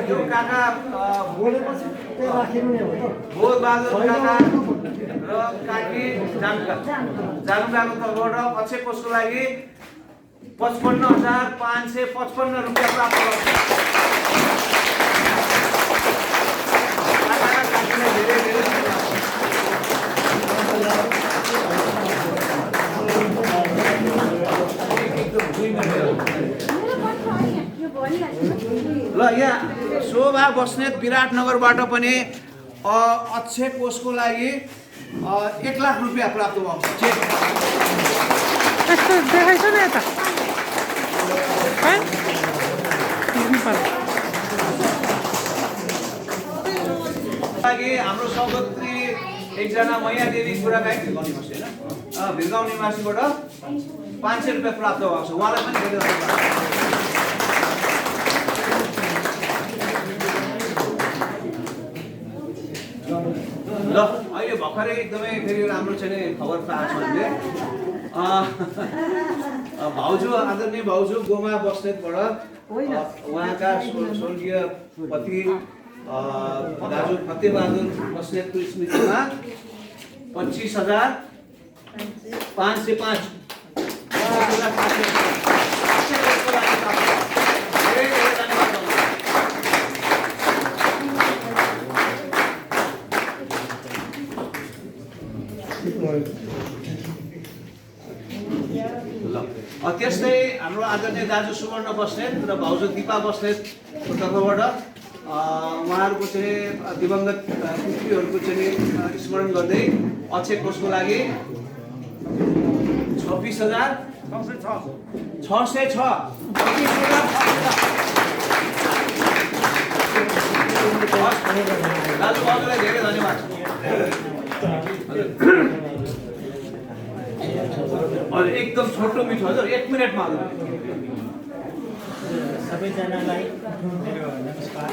यो काका बोधबहादुर काका र काकी जानुकाको तर्फबाट अक्षय कोषको लागि 55,555 रुपियाँ प्राप्त गर्छ ल यहाँ शोभा बस्नेत विराटनगरबाट पनि अक्षय कोषको लागि 1 लाख रुपियाँ प्राप्त भएको छ चेक लागि हाम्रो सौगत्री एकजना मैया देवी कुराकानी भिरगाउँ निवासी होइन भिरगाउँ निवासीबाट 500 रुपियाँ प्राप्त भएको छ उहाँलाई पनि धेरै धन्यवाद ल अहिले भर्खरै एकदमै फेरि राम्रो चाहिँ नि खबर पाएको छ हामीले भाउजू आदरणीय भाउजू गोमा बस्नेतबाट उहाँका स्वर्गीय पति दाजु फतेबहादुर बस्नेतको स्मृतिमा 25,505 त्यस्तै हाम्रो आदरणीय दाजु सुवर्ण बस्नेत र भाउजू दिपा बस्नेतको तर्फबाट उहाँहरूको चाहिँ दिवंगत पुत्रीहरूको चाहिँ स्मरण गर्दै अक्षय कोषको लागि 26,606 दाजु हजुरलाई धेरै धन्यवाद। हजुर एकदम छोटो मिठो हजुर 1 मिनटमा हजुर। सबैजनालाई मेरो नमस्कार।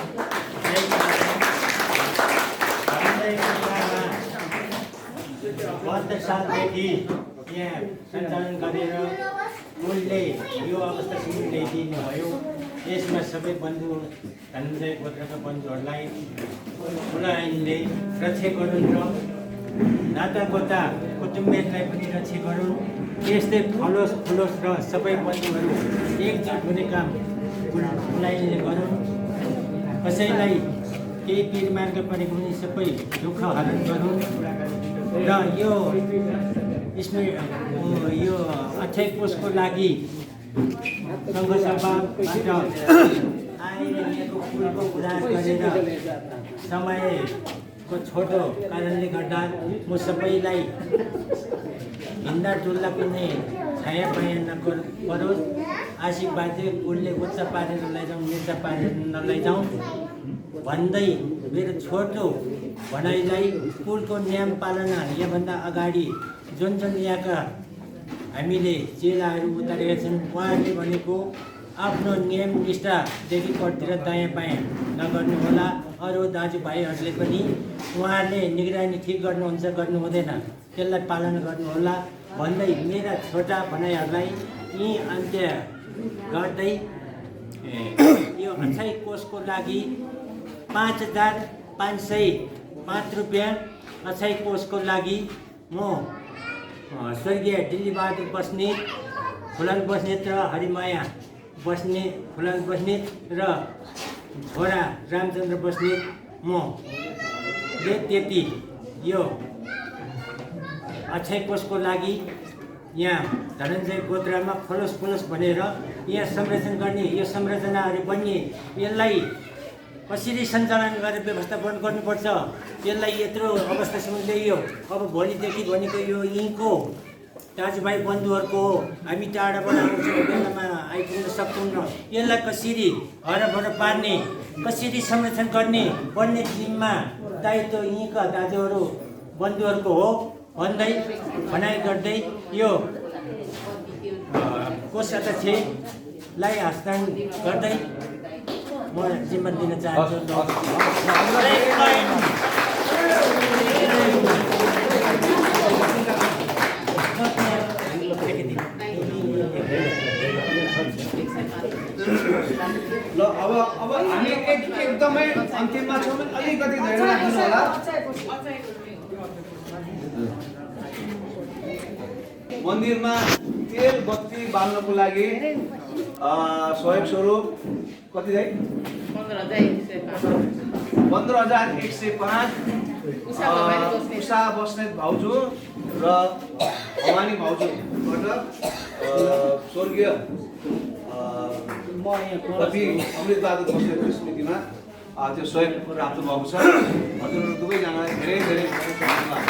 72 सालदेखि यहाँ सञ्चालन गरेर उनले यो अवस्थासम्म ल्याइदिनु भयो। यसमा सबै बन्धु धनञ्जय गोत्रका बन्धुहरूलाई उहाँले रक्षा गरून् र नातागोता कुटुम्बीहरूलाई पनि रक्षा गरून्। यस्तै फलोस् फुलोस् र सबै बन्धुहरू एकजुट हुने काम उनीहरूले गरून्। कसैलाई केही पिरमार्ग परेको पनि सबै दुःख हरण गरून् र यो अक्षय कोषको लागि सङ्घसभाबाट आएर यहाँको फुलको उदार गरेर समयको छोटो कारणले गर्दा म सबैलाई हिँड्दा डुल्दा पनि छाया पाया नपरोस्। आशीर्वाद फुलले उच्च पारेर लैजाउँ निचा पारेर नलैजाउँ भन्दै मेरो छोटो भनाइलाई कुलको नियम पालना योभन्दा अगाडि जुन यहाँका हामीले चेलाहरू उतारेका छन् उहाँहरूले भनेको आफ्नो नियम निष्ठादेखि पट्टि दायाँ बायाँ नगर्नुहोला। अरू दाजुभाइहरूले पनि उहाँहरूले निगरानी ठिक गर्नुहुन्छ गर्नु हुँदैन त्यसलाई पालना गर्नुहोला भन्दै मेरा छोटा भनाइहरूलाई यी अन्त्य गर्दै यो अक्षय कोषको लागि 5,505 रुपियाँ अक्षय कोषको लागि म स्वर्गीय दिल्लीबहादुर बस्नेत, फुलाङ बस्नेत र हरिमाया बस्नेत, फुलाङ बस्नेत र छोरा रामचन्द्र बस्नेत म त्यति यो अक्षय कोषको लागि यहाँ धनञ्जय गोत्रामा फलोस् फुलोस् भनेर यहाँ संरक्षण गर्ने यो संरचनाहरू बन्ने यसलाई कसरी सञ्चालन गरेर व्यवस्थापन गर्नुपर्छ यसलाई यत्रो अवस्थासम्म ल्याइयो। अब भोलिदेखि भनेको यो यहीँको दाजुभाइ बन्धुहरूको हामी टाढाबाट आउँछौँ बेलामा आइपुग्न सक्दैनौँ यसलाई कसरी हरबर पार्ने कसरी संरक्षण गर्ने भन्ने जिम्मा दायित्व यहीँका दाजुहरू बन्धुहरूको हो भन्दै भनाइ गर्दै यो कोषाध्यक्षलाई हस्तान्तरण गर्दै म जिम्मा दिन चाहन्छु। ल अब हामी एकदमै अन्तिममा छौँ अलिकति धैर्य राख्नु होला। मन्दिरमा तेल बत्ती बाल्नको लागि सहयोग स्वरूप कति चाहिँ 15,105 उषा बस्नेत भाउजू र भवानी भाउजूबाट स्वर्गीय पति अमृतबहादुर बस्नेतको स्मृतिमा त्यो सहयोग प्राप्त भएको छ। हजुरहरू दुवैजनालाई धेरै धेरै धन्यवाद।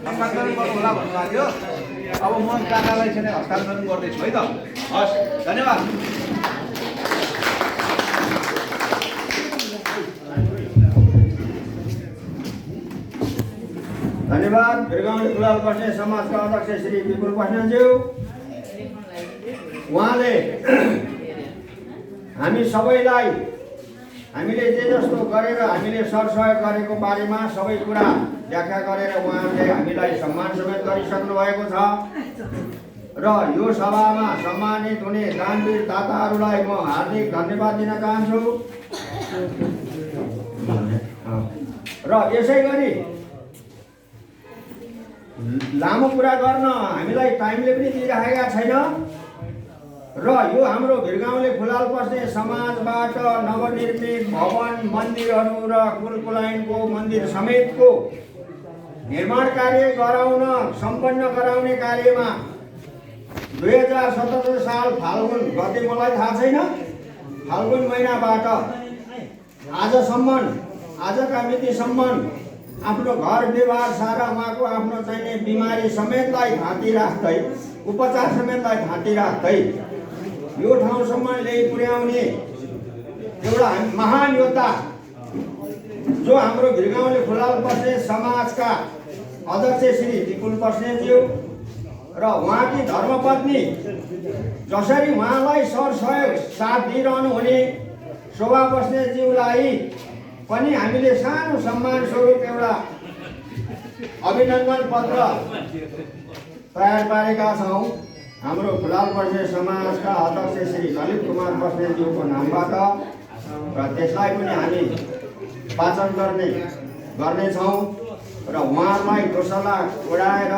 हस्तान्तरण गर्नु होला भन्नुभएको थियो। अब म काकालाई चाहिँ हस्तान्तरण गर्दैछु है त। हस् धन्यवाद। धन्यवाद। भिरगाउँले फुलाल बस्ने समाजका अध्यक्ष श्री विपुल बस्नेतज्यू, उहाँले हामी सबैलाई हामीले जे जस्तो गरेर हामीले सरसहयोग गरेको बारेमा सबै कुरा व्याख्या गरेर उहाँहरूले हामीलाई सम्मान समेत गरिसक्नु भएको छ र यो सभामा सम्मानित हुने दानवीर दाताहरूलाई म हार्दिक धन्यवाद दिन चाहन्छु र यसै गरी लामो कुरा गर्न हामीलाई टाइमले पनि दिइराखेका छैन र यो हाम्रो भिरगाउँले फुलाल पस्ने समाजबाट नवनिर्मित भवन मन्दिरहरू र कुलकुलाइनको मन्दिर समेतको निर्माण कार्य गराउन सम्पन्न गराउने कार्यमा 2077 साल फाल्गुन गते मलाई थाहा छैन फाल्गुन महिनाबाट आजका मितिसम्म आफ्नो घर व्यवहार सारा उहाँको आफ्नो चाहिने बिमारी समेतलाई थाँती राख्दै उपचार समेतलाई थाँती राख्दै यो ठाउँसम्म ल्याइ पुर्याउने एउटा महान योद्धा जो हाम्रो भिरगाउँले फुलाल बस्ने समाजका अध्यक्ष श्री विपुल बस्नेतज्यू र उहाँकी धर्मपत्नी जसरी उहाँलाई सरसहयोग साथ दिइरहनु हुने शोभा बस्नेतज्यूलाई पनि हामीले सानो सम्मान स्वरूप एउटा अभिनन्दन पत्र तयार पारेका छौँ हाम्रो फुलाल बस्ने समाजका अध्यक्ष श्री ललित कुमार बस्नेतज्यूको नामबाट र त्यसलाई पनि हामी वाचन गर्नेछौँ र उहाँहरूलाई दोसला उडाएर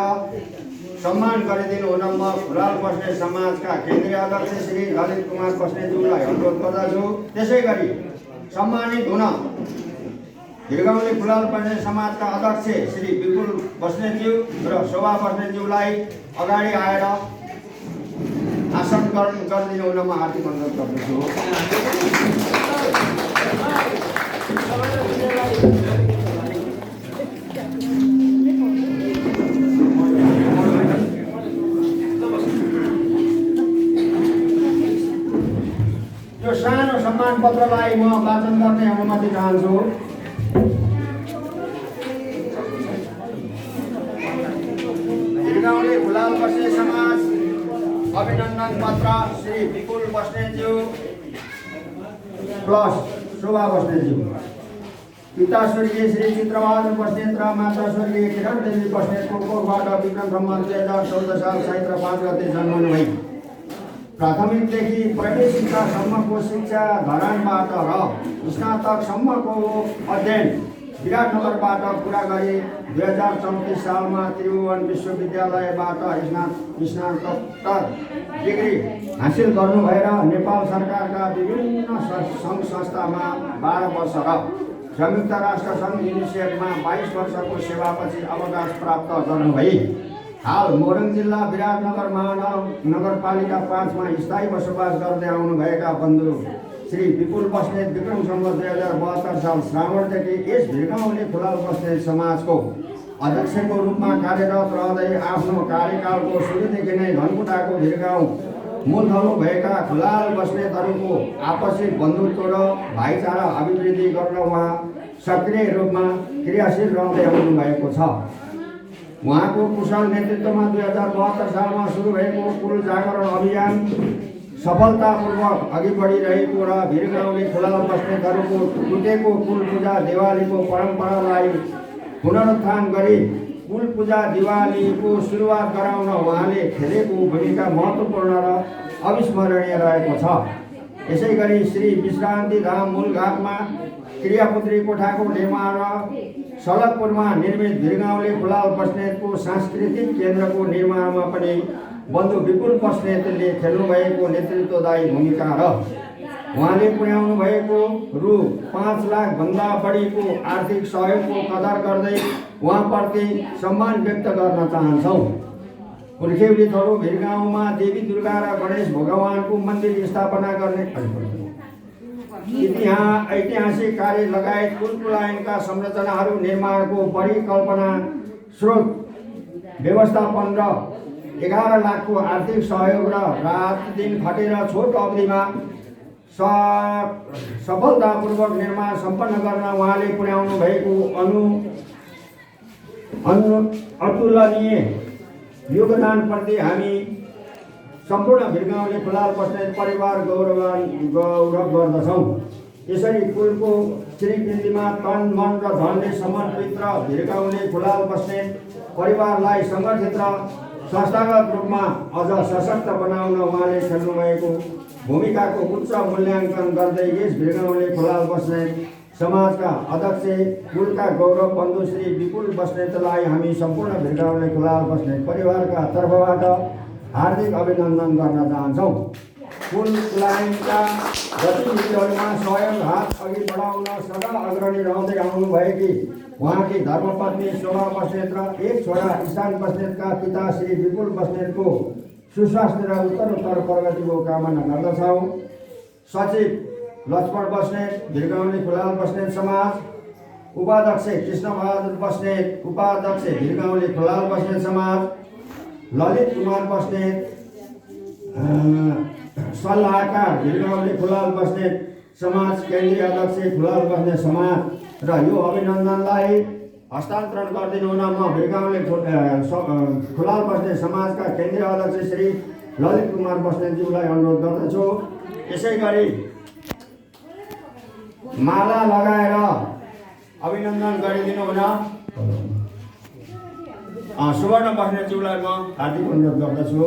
सम्मान गरिदिनु हुन म फुलाल बस्ने समाजका केन्द्रीय अध्यक्ष श्री ललित कुमार बस्नेतज्यूलाई अनुरोध गर्दछु। त्यसै गरी सम्मानित हुन भिरगाउँले फुलाल बस्ने समाजका अध्यक्ष श्री विपुल बस्नेतज्यू र शोभा बस्नेतज्यूलाई अगाडि आएर आसन गरिदिनु हुन म हार्दिक अनुरोध गर्दछु। यो सानो सम्मान पत्रलाई म वाचन गर्ने अनुमति चाहन्छु। भिरगाउँले फुलाल बस्ने समाज अभिनन्दन पत्र श्री विपुल बस्नेतज्यू प्लस शोभा बस्नेतज्यू पिता स्वर्गीय श्री चित्रबहादुर बस्नेत र माता स्वर्गीय किरण देवी बस्नेतको कोखबाट विक्रम सम्वत 2014 साल चैत्र 5 गते जन्मनु भई प्राथमिकदेखि पहिलो शिक्षासम्मको शिक्षा धरानबाट र स्नातकसम्मको अध्ययन विराटनगरबाट पुरा गरी 2034 सालमा त्रिभुवन विश्वविद्यालयबाट स्नातकोत्तर डिग्री हासिल गर्नु भएर नेपाल सरकारका विभिन्न सङ्घ संस्थामा 12 वर्ष र संयुक्त राष्ट्र सङ्घ युनिसेफमा 22 वर्षको सेवापछि अवकाश प्राप्त गर्नुभई हाल मोरङ जिल्ला विराटनगर महानगरपालिका 5 मा स्थायी बसोबास गर्दै आउनुभएका बन्धु श्री विपुल बस्नेत विक्रम सम्वत 2072 साल श्रावणदेखि यस भिरगाउँले फुलाल बस्नेत समाजको अध्यक्षको रूपमा कार्यरत रहँदै आफ्नो कार्यकालको सुरुदेखि नै धनकुटाको भिरगाउँ मूल ठाउँ भएका फुलाल बस्नेतहरूको आपसी बन्धुत्व र भाइचारा अभिवृद्धि गर्न उहाँ सक्रिय रूपमा क्रियाशील रहँदै आउनु भएको छ। उहाँको कुशल नेतृत्वमा 2072 सालमा सुरु भएको कुल जागरण अभियान सफलतापूर्वक अघि बढिरहेको र भिरगाउँले फुलाल बस्नेतहरूको टुटेको कुल पूजा दिवालीको परम्परालाई पुनरुत्थान गरी कुल पूजा दिवालीको सुरुवात गराउन उहाँले खेलेको भूमिका महत्त्वपूर्ण र अविस्मरणीय रहेको छ। यसै गरी श्री विश्रान्ति धाम मूलघाटमा क्रियापुत्री कोठाको निर्माण र सलकपुरमा निर्मित भिरगाउँले फुलाल बस्नेतको सांस्कृतिक केन्द्रको निर्माणमा पनि बन्धु विपुल बस्नेतले खेल्नुभएको नेतृत्वदायी भूमिका र उहाँले पुर्याउनु भएको रु 5 लाख भन्दा बढीको आर्थिक सहयोगको कदर गर्दै उहाँप्रति सम्मान व्यक्त गर्न चाहन्छौँ। पुर्खेउली थलो भिरगाउँमा देवी दुर्गा र गणेश भगवानको मन्दिर स्थापना गर्ने ऐतिहासिक कार्य लगायत कुलकुलायनका संरचनाहरू निर्माणको परिकल्पना स्रोत व्यवस्थापन र 11 लाखको आर्थिक सहयोग र रात दिन खटेर छोटो अवधिमा सफलतापूर्वक निर्माण सम्पन्न गर्न उहाँले पुर्याउनु भएको अतुलनीय योगदानप्रति हामी सम्पूर्ण भिरगाउँले खुलाल बस्नेत परिवार गौरव गर्दछौँ। यसरी कुलको श्रीवृद्धिमा तन मन र धनले समर्पित र भिरगाउँले खुलाल बस्नेत परिवारलाई सङ्गठित र संस्थागत रूपमा अझ सशक्त बनाउन उहाँले खेल्नुभएको भूमिकाको उच्च मूल्याङ्कन गर्दै यस भिरगाउँले खुलाल बस्नेत समाजका अध्यक्ष कुलका गौरव बन्धु श्री विपुल बस्नेतलाई हामी सम्पूर्ण भिरगाउँले खुलाल बस्नेत परिवारका तर्फबाट हार्दिक अभिनन्दन गर्न चाहन्छौँ। कुललाइनका गतिविधिहरूमा सहयोग हात अघि बढाउन सदा अग्रणी रहँदै आउनुभएकी उहाँकी धर्मपत्नी शोभा बस्नेत र एक छोरा ईशान बस्नेतका पिता श्री विपुल बस्नेतको सुस्वास्थ्य र उत्तरोत्तर प्रगतिको कामना गर्दछौँ। सचिव लक्ष्मण बस्नेत भिरगाउँले खुलाल बस्नेत समाज, उपाध्यक्ष कृष्णबहादुर बस्नेत उपाध्यक्ष भिरगाउँले खुलाल बस्नेत समाज, ललित कुमार बस्नेत सल्लाहकार भिरगाउँले खुलाल बस्नेत समाज केन्द्रीय अध्यक्ष खुलाल बस्नेत समाज र यो अभिनन्दनलाई हस्तान्तरण गरिदिनु हुन म भिरगाउँले खुलाल बस्नेत समाजका केन्द्रीय अध्यक्ष श्री ललित कुमार बस्नेतज्यूलाई अनुरोध गर्दछु। यसै गरी माला लगाएर अभिनन्दन गरिदिनु हुन सुवर्ण बस्नेतज्यूलाई म हार्दिक अनुरोध गर्दछु।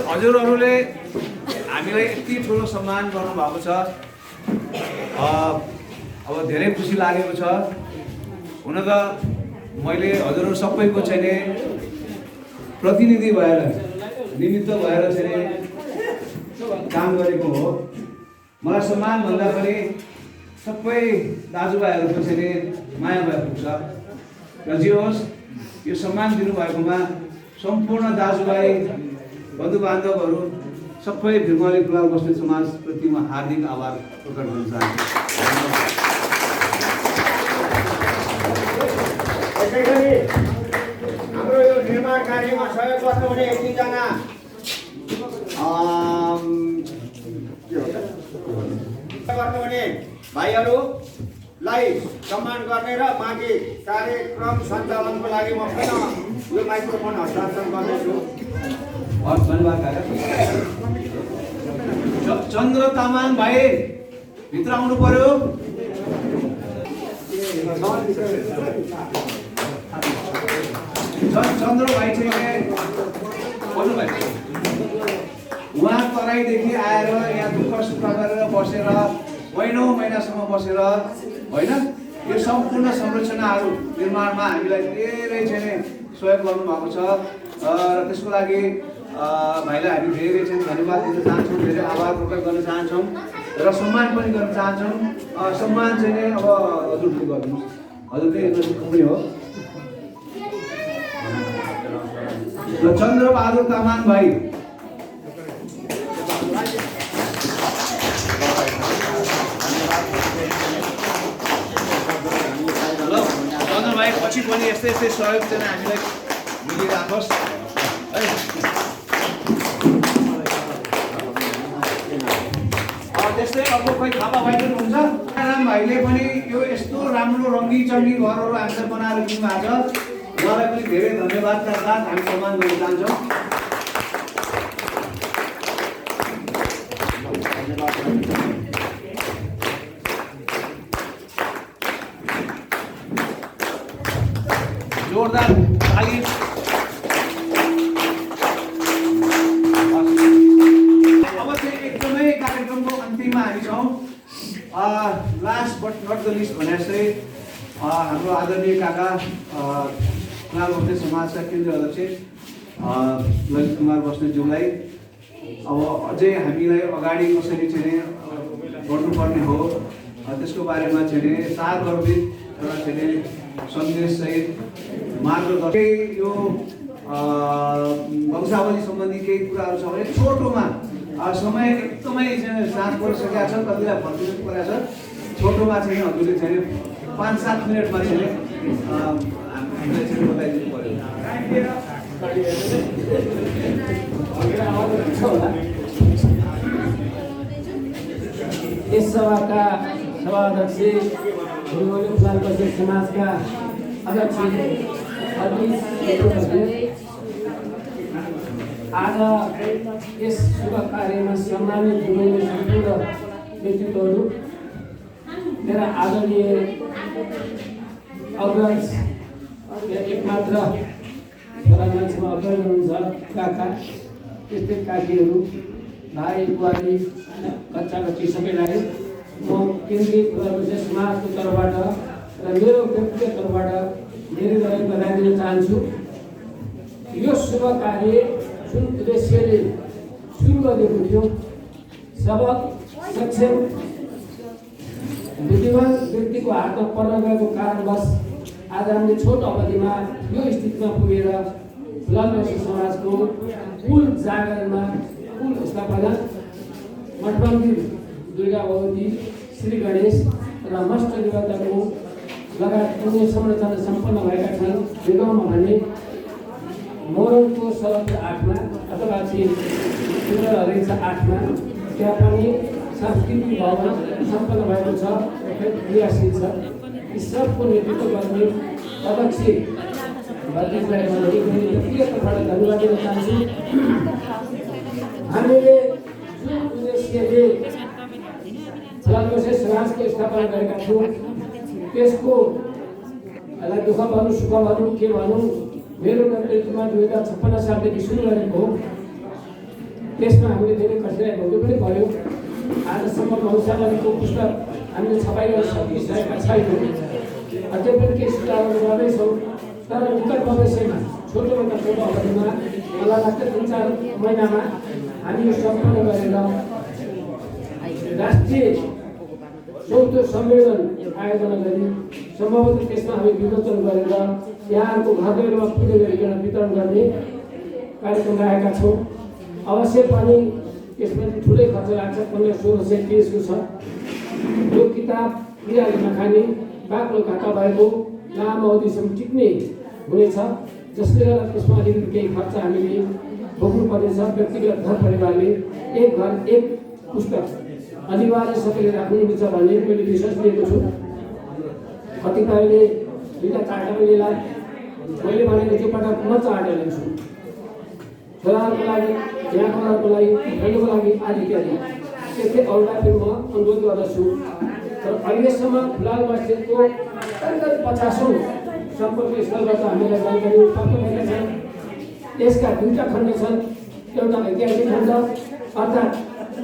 हजुरहरूले हामीलाई यति ठुलो सम्मान गर्नुभएको छ, अब धेरै खुसी लागेको छ। हुन त मैले हजुरहरू सबैको चाहिँ प्रतिनिधि भएर निमित्त भएर चाहिँ काम गरेको हो। मलाई सम्मान भन्दा पनि सबै दाजुभाइहरूको चाहिँ माया भएको छ र जे होस् यो सम्मान दिनुभएकोमा सम्पूर्ण दाजुभाइ बन्धुबान्धवहरू सबै भिरगाउँले खुलाल बस्नेत समाजप्रति म हार्दिक आभार प्रकट गर्न चाहन्छु। यसै गरी हाम्रो यो निर्माण कार्यमा सहयोग गर्नुहुने एकजना गर्नुहुने भाइहरूलाई सम्मान गर्ने र बाँकी कार्यक्रम सञ्चालनको लागि म पुनः यो माइक्रोफोन हस्तान्तरण गर्दैछु। धन्यवाद। चन्द्र तामाङ भाइ भित्र आउनु पर्यो। चन्द्र भाइ चाहिँ उहाँ तराईदेखि आएर यहाँ दुःख सुख गरेर बसेर महिनौँ महिनासम्म बसेर होइन यो सम्पूर्ण संरचनाहरू निर्माणमा हामीलाई धेरै चाहिँ सहयोग गर्नुभएको छ र त्यसको लागि भाइलाई हामी धेरै चाहिँ धन्यवाद दिन चाहन्छौँ, धेरै आभार प्रकट गर्न चाहन्छौँ र सम्मान पनि गर्न चाहन्छौँ। सम्मान चाहिँ नै अब हजुरले गर्नुहोस्, हजुरले नजिकमै हो। र चन्द्रबहादुर तामाङ भाइ भाइ पछि पनि यस्तै यस्तै सहयोग चाहिँ हामीलाई मिलिराखोस् है। त्यस्तै अब खोइ थापा भाइ पनि हुन्छ। राम भाइले पनि यो यस्तो राम्रो रङ्गी चङ्गी घरहरू हामीलाई बनाएर दिनुभएको छ, उहाँलाई पनि धेरै धन्यवादका साथ हामी सम्मान गर्न चाहन्छौँ। जोरदार ताली। अब चाहिँ एकदमै कार्यक्रमको अन्तिममा हामी छौँ। Last but not the least भने जस्तै हाम्रो आदरणीय काका खुलाल बस्नेत समाजका केन्द्रीय अध्यक्ष ललित कुमार बस्नेतज्यूलाई अब अझै हामीलाई अगाडि कसरी चाहिँ बढ्नुपर्ने हो त्यसको बारेमा चाहिँ सागरविद एउटा चाहिँ सन्देशसहित मार्गदर्शन यो वंशावली सम्बन्धी केही कुराहरू छ भने छोटोमा समय एकदमै साँझ परिसकेका छ, कतिलाई भनिदिनु परेको छ। छोटोमा चाहिँ हजुरले चाहिँ 5-7 मिनटमा चाहिँ हामीलाई चाहिँ बताइदिनु पर्यो। यस सभाका सभाध्यक्ष खुलाल बस्नेत समाजका अध्यक्ष आज यस शुभ कार्यमा सम्मानित हुनुहुने सम्पूर्ण व्यक्तित्वहरू, मेरा आदरणीय अग्रज एकमात्र छोरा मान्छेमा अग्रज हुनुहुन्छ काका, त्यस्तै काकीहरू, भाइ बुहारी, कच्चा कच्ची सबैलाई म केन्द्रीय खुलाल बस्नेत समाजको तर्फबाट र मेरो व्यक्तिगत तर्फबाट धेरै धेरै बधाई दिन चाहन्छु। यो शुभ कार्य जुन उद्देश्यले सुरु गरेको थियो, सबल सक्षम बुद्धिमान व्यक्तिको हातमा पर्न गएको कारणवश आज हामीले छोटो अवधिमा यो स्थितिमा पुगेर खुलाल बस्नेत समाजको कुल जागरणमा कुल स्थापना मठ मन्दिर, दुर्गा भगवती, श्री गणेश र मष्ट देवताको लगायत अन्य संरचना सम्पन्न भएका छन्। विगतमा भने मोरङको सडक 8मा अथवा चाहिँ 8मा त्यहाँ पनि सांस्कृतिक भवन सम्पन्न भएको छ, क्रियाशील छ। यी सबको नेतृत्व गर्ने अध्यक्ष भतिजलाई म व्यक्तिगत तर्फबाट धन्यवाद दिन चाहन्छु। हामीले जुन उद्देश्यले खुलाल बस्नेत समाजको स्थापना गरेका थियौँ, त्यसको दुःख भनौँ सुख भनौँ के भनौँ, मेरो नेतृत्वमा 2056 सालदेखि सुरु गरेको हो। त्यसमा हामीले धेरै कठिनाइ भोग्नु पनि पर्यो। आजसम्म वंशावलीको पुस्तक हामीले छपाई गर्न सकिसकेका छैनौँ, अझै पनि केही सुधारहरू गर्दैछौँ। तर निकट भविष्यमा छोटोभन्दा छोटो अवधिमा मलाई लाग्छ 3-4 महिनामा हामी यो सम्पन्न गरेर राष्ट्रिय 4थो सम्मेलन आयोजना गरी सम्भवतः त्यसमा हामी विमोचन गरेर यहाँहरूको घरहरूमा पूजा गरिकन वितरण गर्ने कार्यक्रम राखेका छौँ। अवश्य पनि यसमा ठुलै खर्च लाग्छ, 1500-1600 पेजको छ। यो किताब क्रियाले नखाने बाक्लो घाटा भएको लामो अवधिसम्म टिक्ने हुनेछ, जसले गर्दा त्यसमा अलिकति केही खर्च हामीले भोग्नु पर्नेछ। व्यक्तिगत घर परिवारले एक घर एक पुस्तक अनिवार्य सबैले राख्नुहुन्छ भन्ने मैले विश्वास लिएको छु। कतिपयले 2-4टा पनि लिएला, मैले भनेको चाहिँ पटक म 4टा लिन्छु, छोराहरूको लागि, यहाँको लागि, बहिनीको लागि आदि इत्यादि। त्यस्तै अरूलाई पनि म अनुरोध गर्दछु। तर अहिलेसम्म खुलाल बस्नेतको करिब 50औं सम्पर्क स्थलबाट हामीलाई जानकारी प्राप्त भएका छन्। यसका 2टा खण्ड छन्। एउटा ऐतिहासिक खण्ड अर्थात्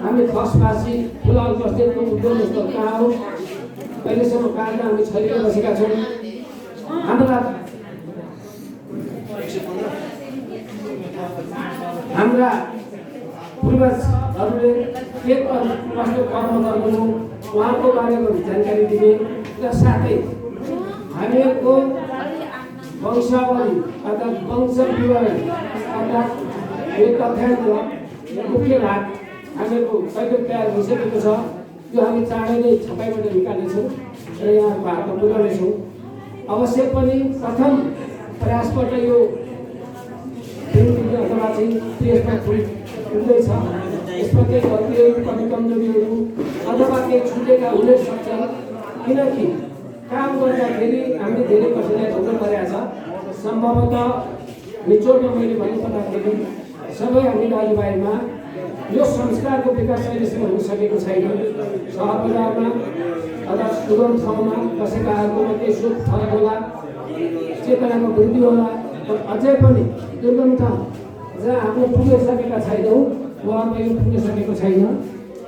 हामी खसवासी खुलाल बस्नेतको उद्गम स्थल कहाँ हो, अहिलेसम्म कहाँ हामी छरिएर बसेका छौँ। हाम्रा हाम्रा पूर्वजहरूले के कस्तो कर्म गर्नुभयो उहाँको बारेमा जानकारी दिने र साथै हामीहरूको वंशावली अर्थात् वंश विवरण अर्थात् यो तथ्याङ्क मुख्य भाग हामीहरूको कहिले तयार भइसकेको छ। त्यो हामी चाँडै नै छपाईबाट निकाल्नेछौँ र यहाँको हातमा पुर्याउनेछौँ। अवश्य पनि प्रथम प्रयासबाट यो अथवा चाहिँ त्यसमा हुँदैछ। यसमा केही गल्तीहरू कमी कमजोरीहरू अथवा केही छुटेका हुन सक्छ, किनकि काम गर्दाखेरि हामीले धेरै कठिनाइ भोग्नु परेको छ। सम्भवतः निचोडमा मैले भन्नुपर्दाखेरि सबै हामी दाजुभाइमा यो संस्कारको विकास अहिलेसम्म हुन सकेको छैन। सहर बजारमा अथवा सुगम ठाउँमा बसेकाहरूको केही सोच फरक होला, चेतनाको वृद्धि होला, तर अझै पनि दुर्गम ठाउँ जहाँ हामी पुगिसकेका छैनौँ उहाँमा यो पुगिसकेको छैन।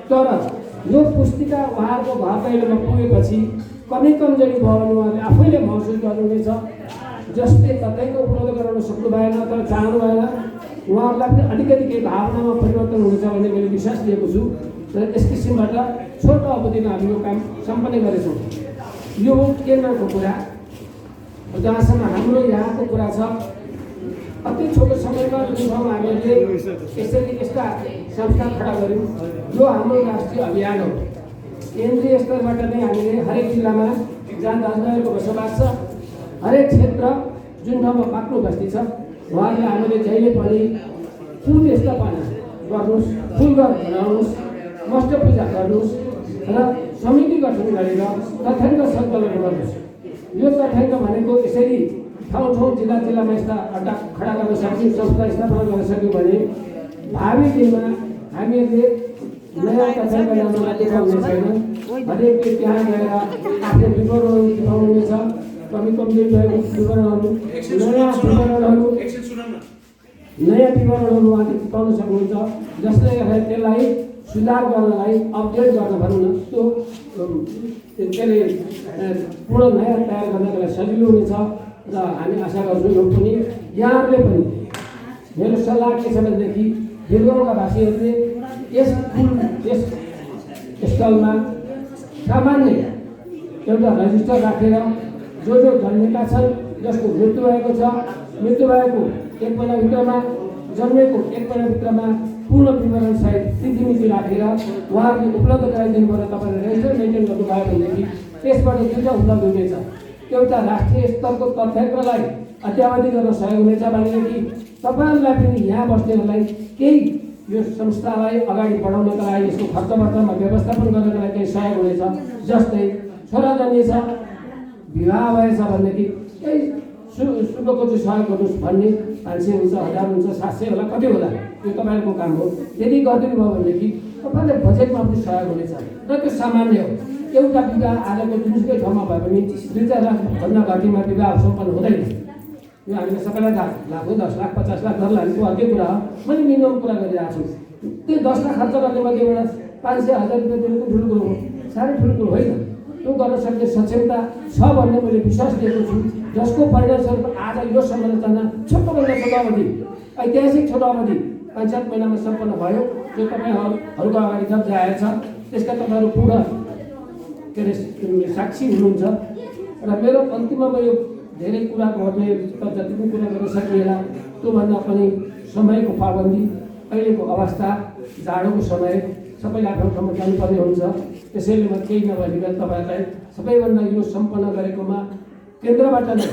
तर यो पुस्तिका उहाँहरूको घर दैलोमा पुगेपछि कमी कमजोरी भयो भने उहाँले आफैले महसुस गर्नुहुनेछ। जसले तथ्याङ्क उपलब्ध गराउन सक्नु भएन तर चाहनु भएन, उहाँहरूलाई पनि अलिकति केही भावनामा परिवर्तन हुनेछ भन्ने मैले विश्वास लिएको छु र यस किसिमबाट छोटो अवधिमा हामी यो काम सम्पन्न गरेछौँ। यो हो केन्द्रको कुरा। जहाँसम्म हाम्रो यहाँको कुरा छ, अति छोटो समयमा जुन ठाउँमा हामीले यसरी यस्ता संस्था खडा गऱ्यौँ, यो हाम्रो राष्ट्रिय अभियान हो। केन्द्रीय स्तरबाट नै हामीले हरेक जिल्लामा जहाँ दाजुभाइहरूको बसोबास छ, हरेक क्षेत्र जुन ठाउँमा बाक्लो बस्ती छ, उहाँहरूले हामीले जहिले पनि फुल स्थापना गर्नुहोस्, फुल घर बनाउनुहोस्, मष्ट पूजा गर्नुहोस् र समिति गठन गरेर तथ्याङ्क सङ्कलन गर्नुहोस्। यो तथ्याङ्क भनेको यसरी ठाउँ ठाउँ जिल्ला जिल्लामा यस्ता अड्डा खडा गर्न सक्यौँ, संस्था स्थापना गर्न सक्यौँ भने भावी दिनमा हामीहरूले नयाँ तथ्याङ्क ल्याउनलाई देखाउने छैन। हरेक त्यहाँ गएर आफ्नो विवरणहरू देखाउनुहुनेछ, कमी कमजोरी भएको विवरणहरू, नयाँ विवरणहरू उहाँले पाउन सक्नुहुन्छ, जसले गर्दा त्यसलाई सुधार गर्नलाई अपडेट गर्न भनौँ न, त्यो के अरे पूर्ण नयाँ तयार गर्नको लागि सजिलो हुनेछ र हामी आशा गर्छौँ यो पनि यहाँहरूले पनि। मेरो सल्लाह के छ भनेदेखि वीरगाउँका वासीहरूले यस स्थलमा सामान्य एउटा रजिस्टर राखेर जो जन्मेका छन्, जसको मृत्यु भएको छ, मृत्यु भएको एक महिनाभित्रमा, जन्मेको एक महिनाभित्रमा पूर्ण विवरण सहित तिथि राखेर उहाँहरूले उपलब्ध गराइदिनु पर्यो। तपाईँले रेजिस्टर मेन्टेन गर्नुभयो भनेदेखि त्यसबाट दुईवटा उपलब्ध हुनेछ। एउटा राष्ट्रिय स्तरको तथ्याङ्कलाई अद्यावधि गर्न सहयोग हुनेछ भनेदेखि तपाईँहरूलाई पनि यहाँ बस्नेहरूलाई केही यो संस्थालाई अगाडि बढाउनका लागि यसको खर्चवर्तनमा व्यवस्थापन गर्नका लागि केही सहयोग हुनेछ। जस्तै छोरा जन्मिएछ, विवाह भएछ भनेदेखि केही शुल्कको चाहिँ सहयोग गर्नुहोस् भन्ने 500 हुन्छ, 1000 हुन्छ, 700 होला, कति होला, यो तपाईँहरूको काम हो। यदि गरिदिनु भयो भनेदेखि तपाईँले बजेटमा पनि सहयोग हुनेछ र त्यो सामान्य हो। एउटा विवाह आजको जुनसुकै ठाउँमा भयो भने 2-4 लाखभन्दा घटीमा विवाह सम्पन्न हुँदैन। यो हामीले सबैलाई थाहा, लाख 10 लाख 50 लाख गर्ला हालेको अर्कै कुरा हो। मैले मिनिमम कुरा गरिरहेको छु। त्यो 10 लाख खर्च गर्ने मध्येबाट 500-1000 रुपियाँ दिनुको ठुलो कुरो हो, साह्रै ठुलो कुरो होइन। त्यो गर्न सक्ने सक्षमता छ भन्ने मैले विश्वास दिएको छु, जसको परिणामस्वरूप आज यो संरचना छोटोभन्दा छोटो अवधि, ऐतिहासिक छोटो अवधि 5-7 महिनामा सम्पन्न भयो। जो तपाईँहरूको अगाडि जब जाएर छ त्यसका तपाईँहरू पूर्ण के अरे साक्षी हुनुहुन्छ। र मेरो अन्तिममा म यो धेरै कुरा गर्ने जति पनि कुरा गर्न सकिएला, त्योभन्दा पनि समयको पाबन्दी, अहिलेको अवस्था, जाडोको समय, सबैले आफ्नो ठाउँमा जानुपर्ने हुन्छ। त्यसैले म केही नभइकन तपाईँहरूलाई सबैभन्दा यो सम्पन्न गरेकोमा केन्द्रबाट नै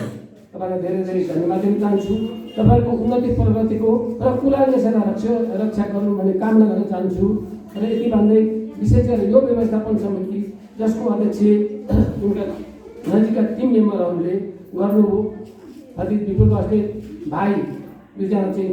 तपाईँलाई धेरै धेरै धन्यवाद दिन चाहन्छु। तपाईँहरूको उन्नति प्रगतिको र कुलाले रक्षा गर्नु भन्ने कामना गर्न चाहन्छु। र यति भन्दै विशेष गरेर यो व्यवस्थापन समिति जसको अध्यक्ष उनका नजिकका टिम मेम्बरहरूले गर्नुभयो, अध्यक्ष विपुल बस्नेत भाइ, दुईजना चाहिँ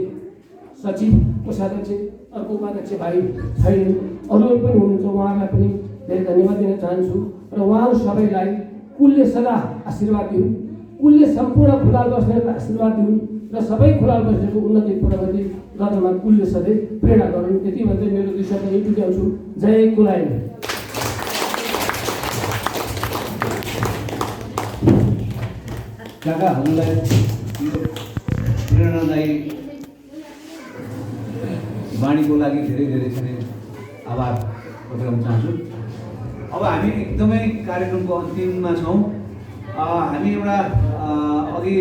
सचिव, कोषाध्यक्ष, अर्को उपाध्यक्ष भाइ छैन, अरूहरू पनि हुनुहुन्छ, उहाँहरूलाई पनि धेरै धन्यवाद दिन चाहन्छु। र उहाँहरू सबैलाई कुलले सदा आशीर्वाद दिउन्, कुलले सम्पूर्ण खुलाल बस्नेहरूलाई आशीर्वाद दिउन् र सबै खुलाल बस्नेको उन्नति प्रगति गर्नमा कुलले सधैँ प्रेरणा गरून्। त्यति भन्दै मेरो 2 शब्द यही बुझाउँछु। जय कुलाइ। काकाहरूलाई प्रेरणादायी वाणीको लागि धेरै धेरै चाहिँ आभार व्यक्त गर्न चाहन्छु। अब हामी एकदमै कार्यक्रमको अन्तिममा छौँ। हामी एउटा अघि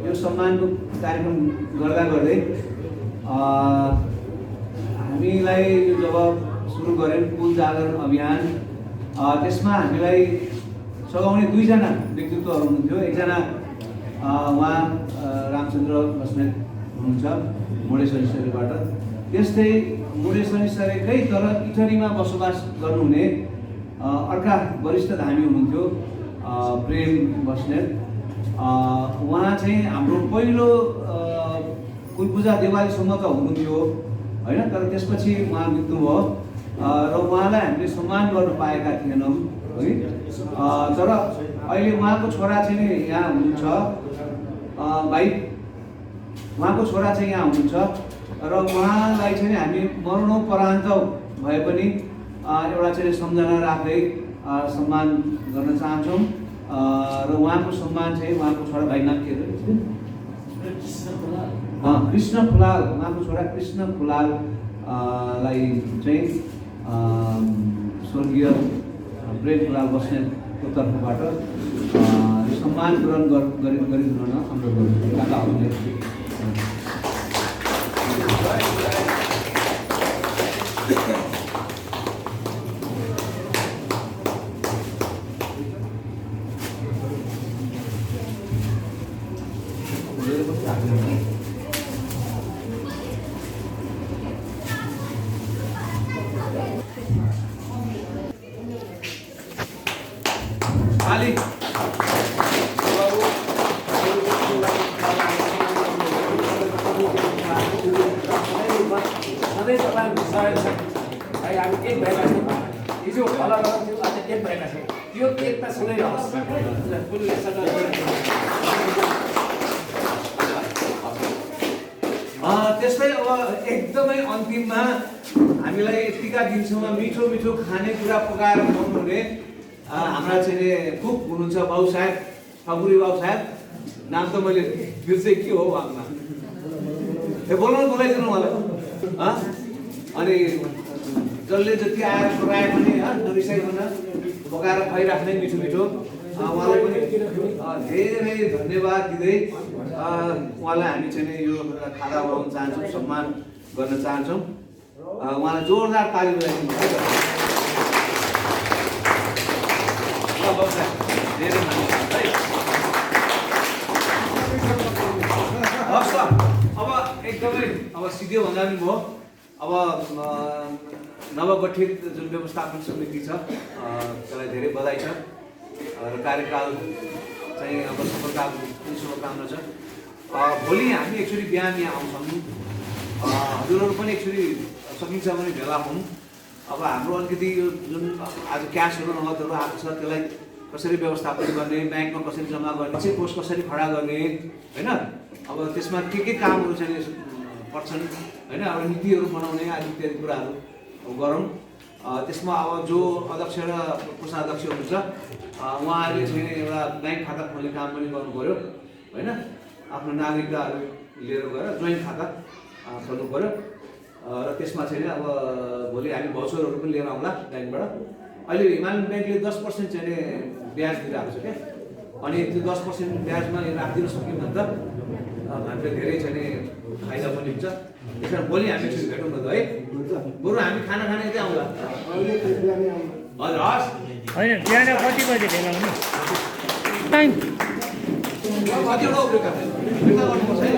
यो सम्मानको कार्यक्रम गर्दा गर्दै हामीलाई यो जब सुरु गऱ्यौँ कुल जागरण अभियान, त्यसमा हामीलाई सघाउने दुईजना व्यक्तित्वहरू हुनुहुन्थ्यो। एकजना उहाँ रामचन्द्र बस्नेत हुनुहुन्छ मुडेसरीबाट, त्यस्तै मुडेसरीकै तर इटरीमा बसोबास गर्नुहुने अर्का वरिष्ठ धामी हुनुहुन्थ्यो प्रेम बस्नेत। उहाँ चाहिँ हाम्रो पहिलो कुलपूजा दिवालीसम्म त हुनुहुन्थ्यो होइन, तर त्यसपछि उहाँ बित्नुभयो र उहाँलाई हामीले सम्मान गर्न पाएका थिएनौँ है। तर अहिले उहाँको छोरा चाहिँ यहाँ हुनुहुन्छ, भाइ उहाँको छोरा चाहिँ यहाँ हुनुहुन्छ र उहाँलाई चाहिँ हामी मरणोपरान्त भए पनि एउटा चाहिँ सम्झना राख्दै सम्मान गर्न चाहन्छौँ र उहाँको सम्मान चाहिँ उहाँको छोरा भाइ नाम के अरे? कृष्ण फुलाल, उहाँको छोरा कृष्ण फुलाललाई चाहिँ स्वर्गीय प्रेम फुलाल बस्नेतको तर्फबाट सम्मान ग्रहण गरिदिनु न अनुरोध गर्छु काकाहरूले। Ali. सधैँ तपाईँहरूको सहयोग छ। है हामी एक भएका छौँ, हिजो अलग अलग थियो, आज एक भएका छौँ। यो एकता सधैँ रहोस्। त्यस्तै अब एकदमै अन्तिममा हामीलाई यतिका दिनसम्म मिठो मिठो खानेकुरा पकाएर खुवाउनु हुने हाम्रा चाहिँ कुक हुनुहुन्छ बाउ साहेब, ठकुरी बाउ साहेब। नाम त मैले बिर्सेँ, के हो उहाँको बोलाइदिनु मलाई। अनि जसले जति आएर पकाए पनि नरिसाइकन पकाएर खुवाइराख्ने मिठो मिठो उहाँलाई पनि धेरै धन्यवाद दिँदै उहाँलाई हामी चाहिँ यो खाना बनाउन चाहन्छौँ, सम्मान गर्न चाहन्छौँ। उहाँलाई जोरदार ताली बजाइदिनु धेरै धन्यवाद है। हस् त, अब एकदमै अब सिधै भन्दा पनि भयो। अब नवगठित जुन व्यवस्थापन समिति छ त्यसलाई धेरै बधाई छ र कार्यकाल चाहिँ अब सफलताको पनि शुभकामना छ। भोलि हामी एक्चुअली बिहान यहाँ आउँछौँ, हजुरहरू पनि एक्चुअली सकिन्छ भने भेला हौँ। अब हाम्रो अलिकति यो जुन आज क्यासहरू नगदहरू आएको छ त्यसलाई कसरी व्यवस्थापन गर्ने, ब्याङ्कमा कसरी जम्मा गर्ने, चेक पोस्ट कसरी खडा गर्ने होइन, अब त्यसमा के कामहरू चाहिँ पर्छन् होइन, अब नीतिहरू बनाउने आदि इत्यादि कुराहरू गरौँ। त्यसमा अब जो अध्यक्ष र कोषाध्यक्ष हुनुहुन्छ उहाँहरूले चाहिँ एउटा ब्याङ्क खाता खोल्ने काम पनि गर्नु पऱ्यो होइन, आफ्नो नागरिकताहरू लिएर गएर जोइन्ट खाता खोल्नु पऱ्यो र त्यसमा चाहिँ अब भोलि हामी भाउचरहरू पनि लिएर आउँला ब्याङ्कबाट। अहिले हिमालयन ब्याङ्कले 10% चाहिँ ब्याज दिइरहेको छ क्या, अनि त्यो 10% ब्याजमा राखिदिन सक्यौँ भने त हामीले धेरै चाहिँ फाइदा पनि हुन्छ। त्यस कारण भोलि हामी भेटौँ न त है, बरु हामी खाना खाने चाहिँ आउँला। हजुर हस् होइन, बिहान कति बजी भेला हुनु टाइम कतिवटा उब्रेका गर्नुपर्छ है।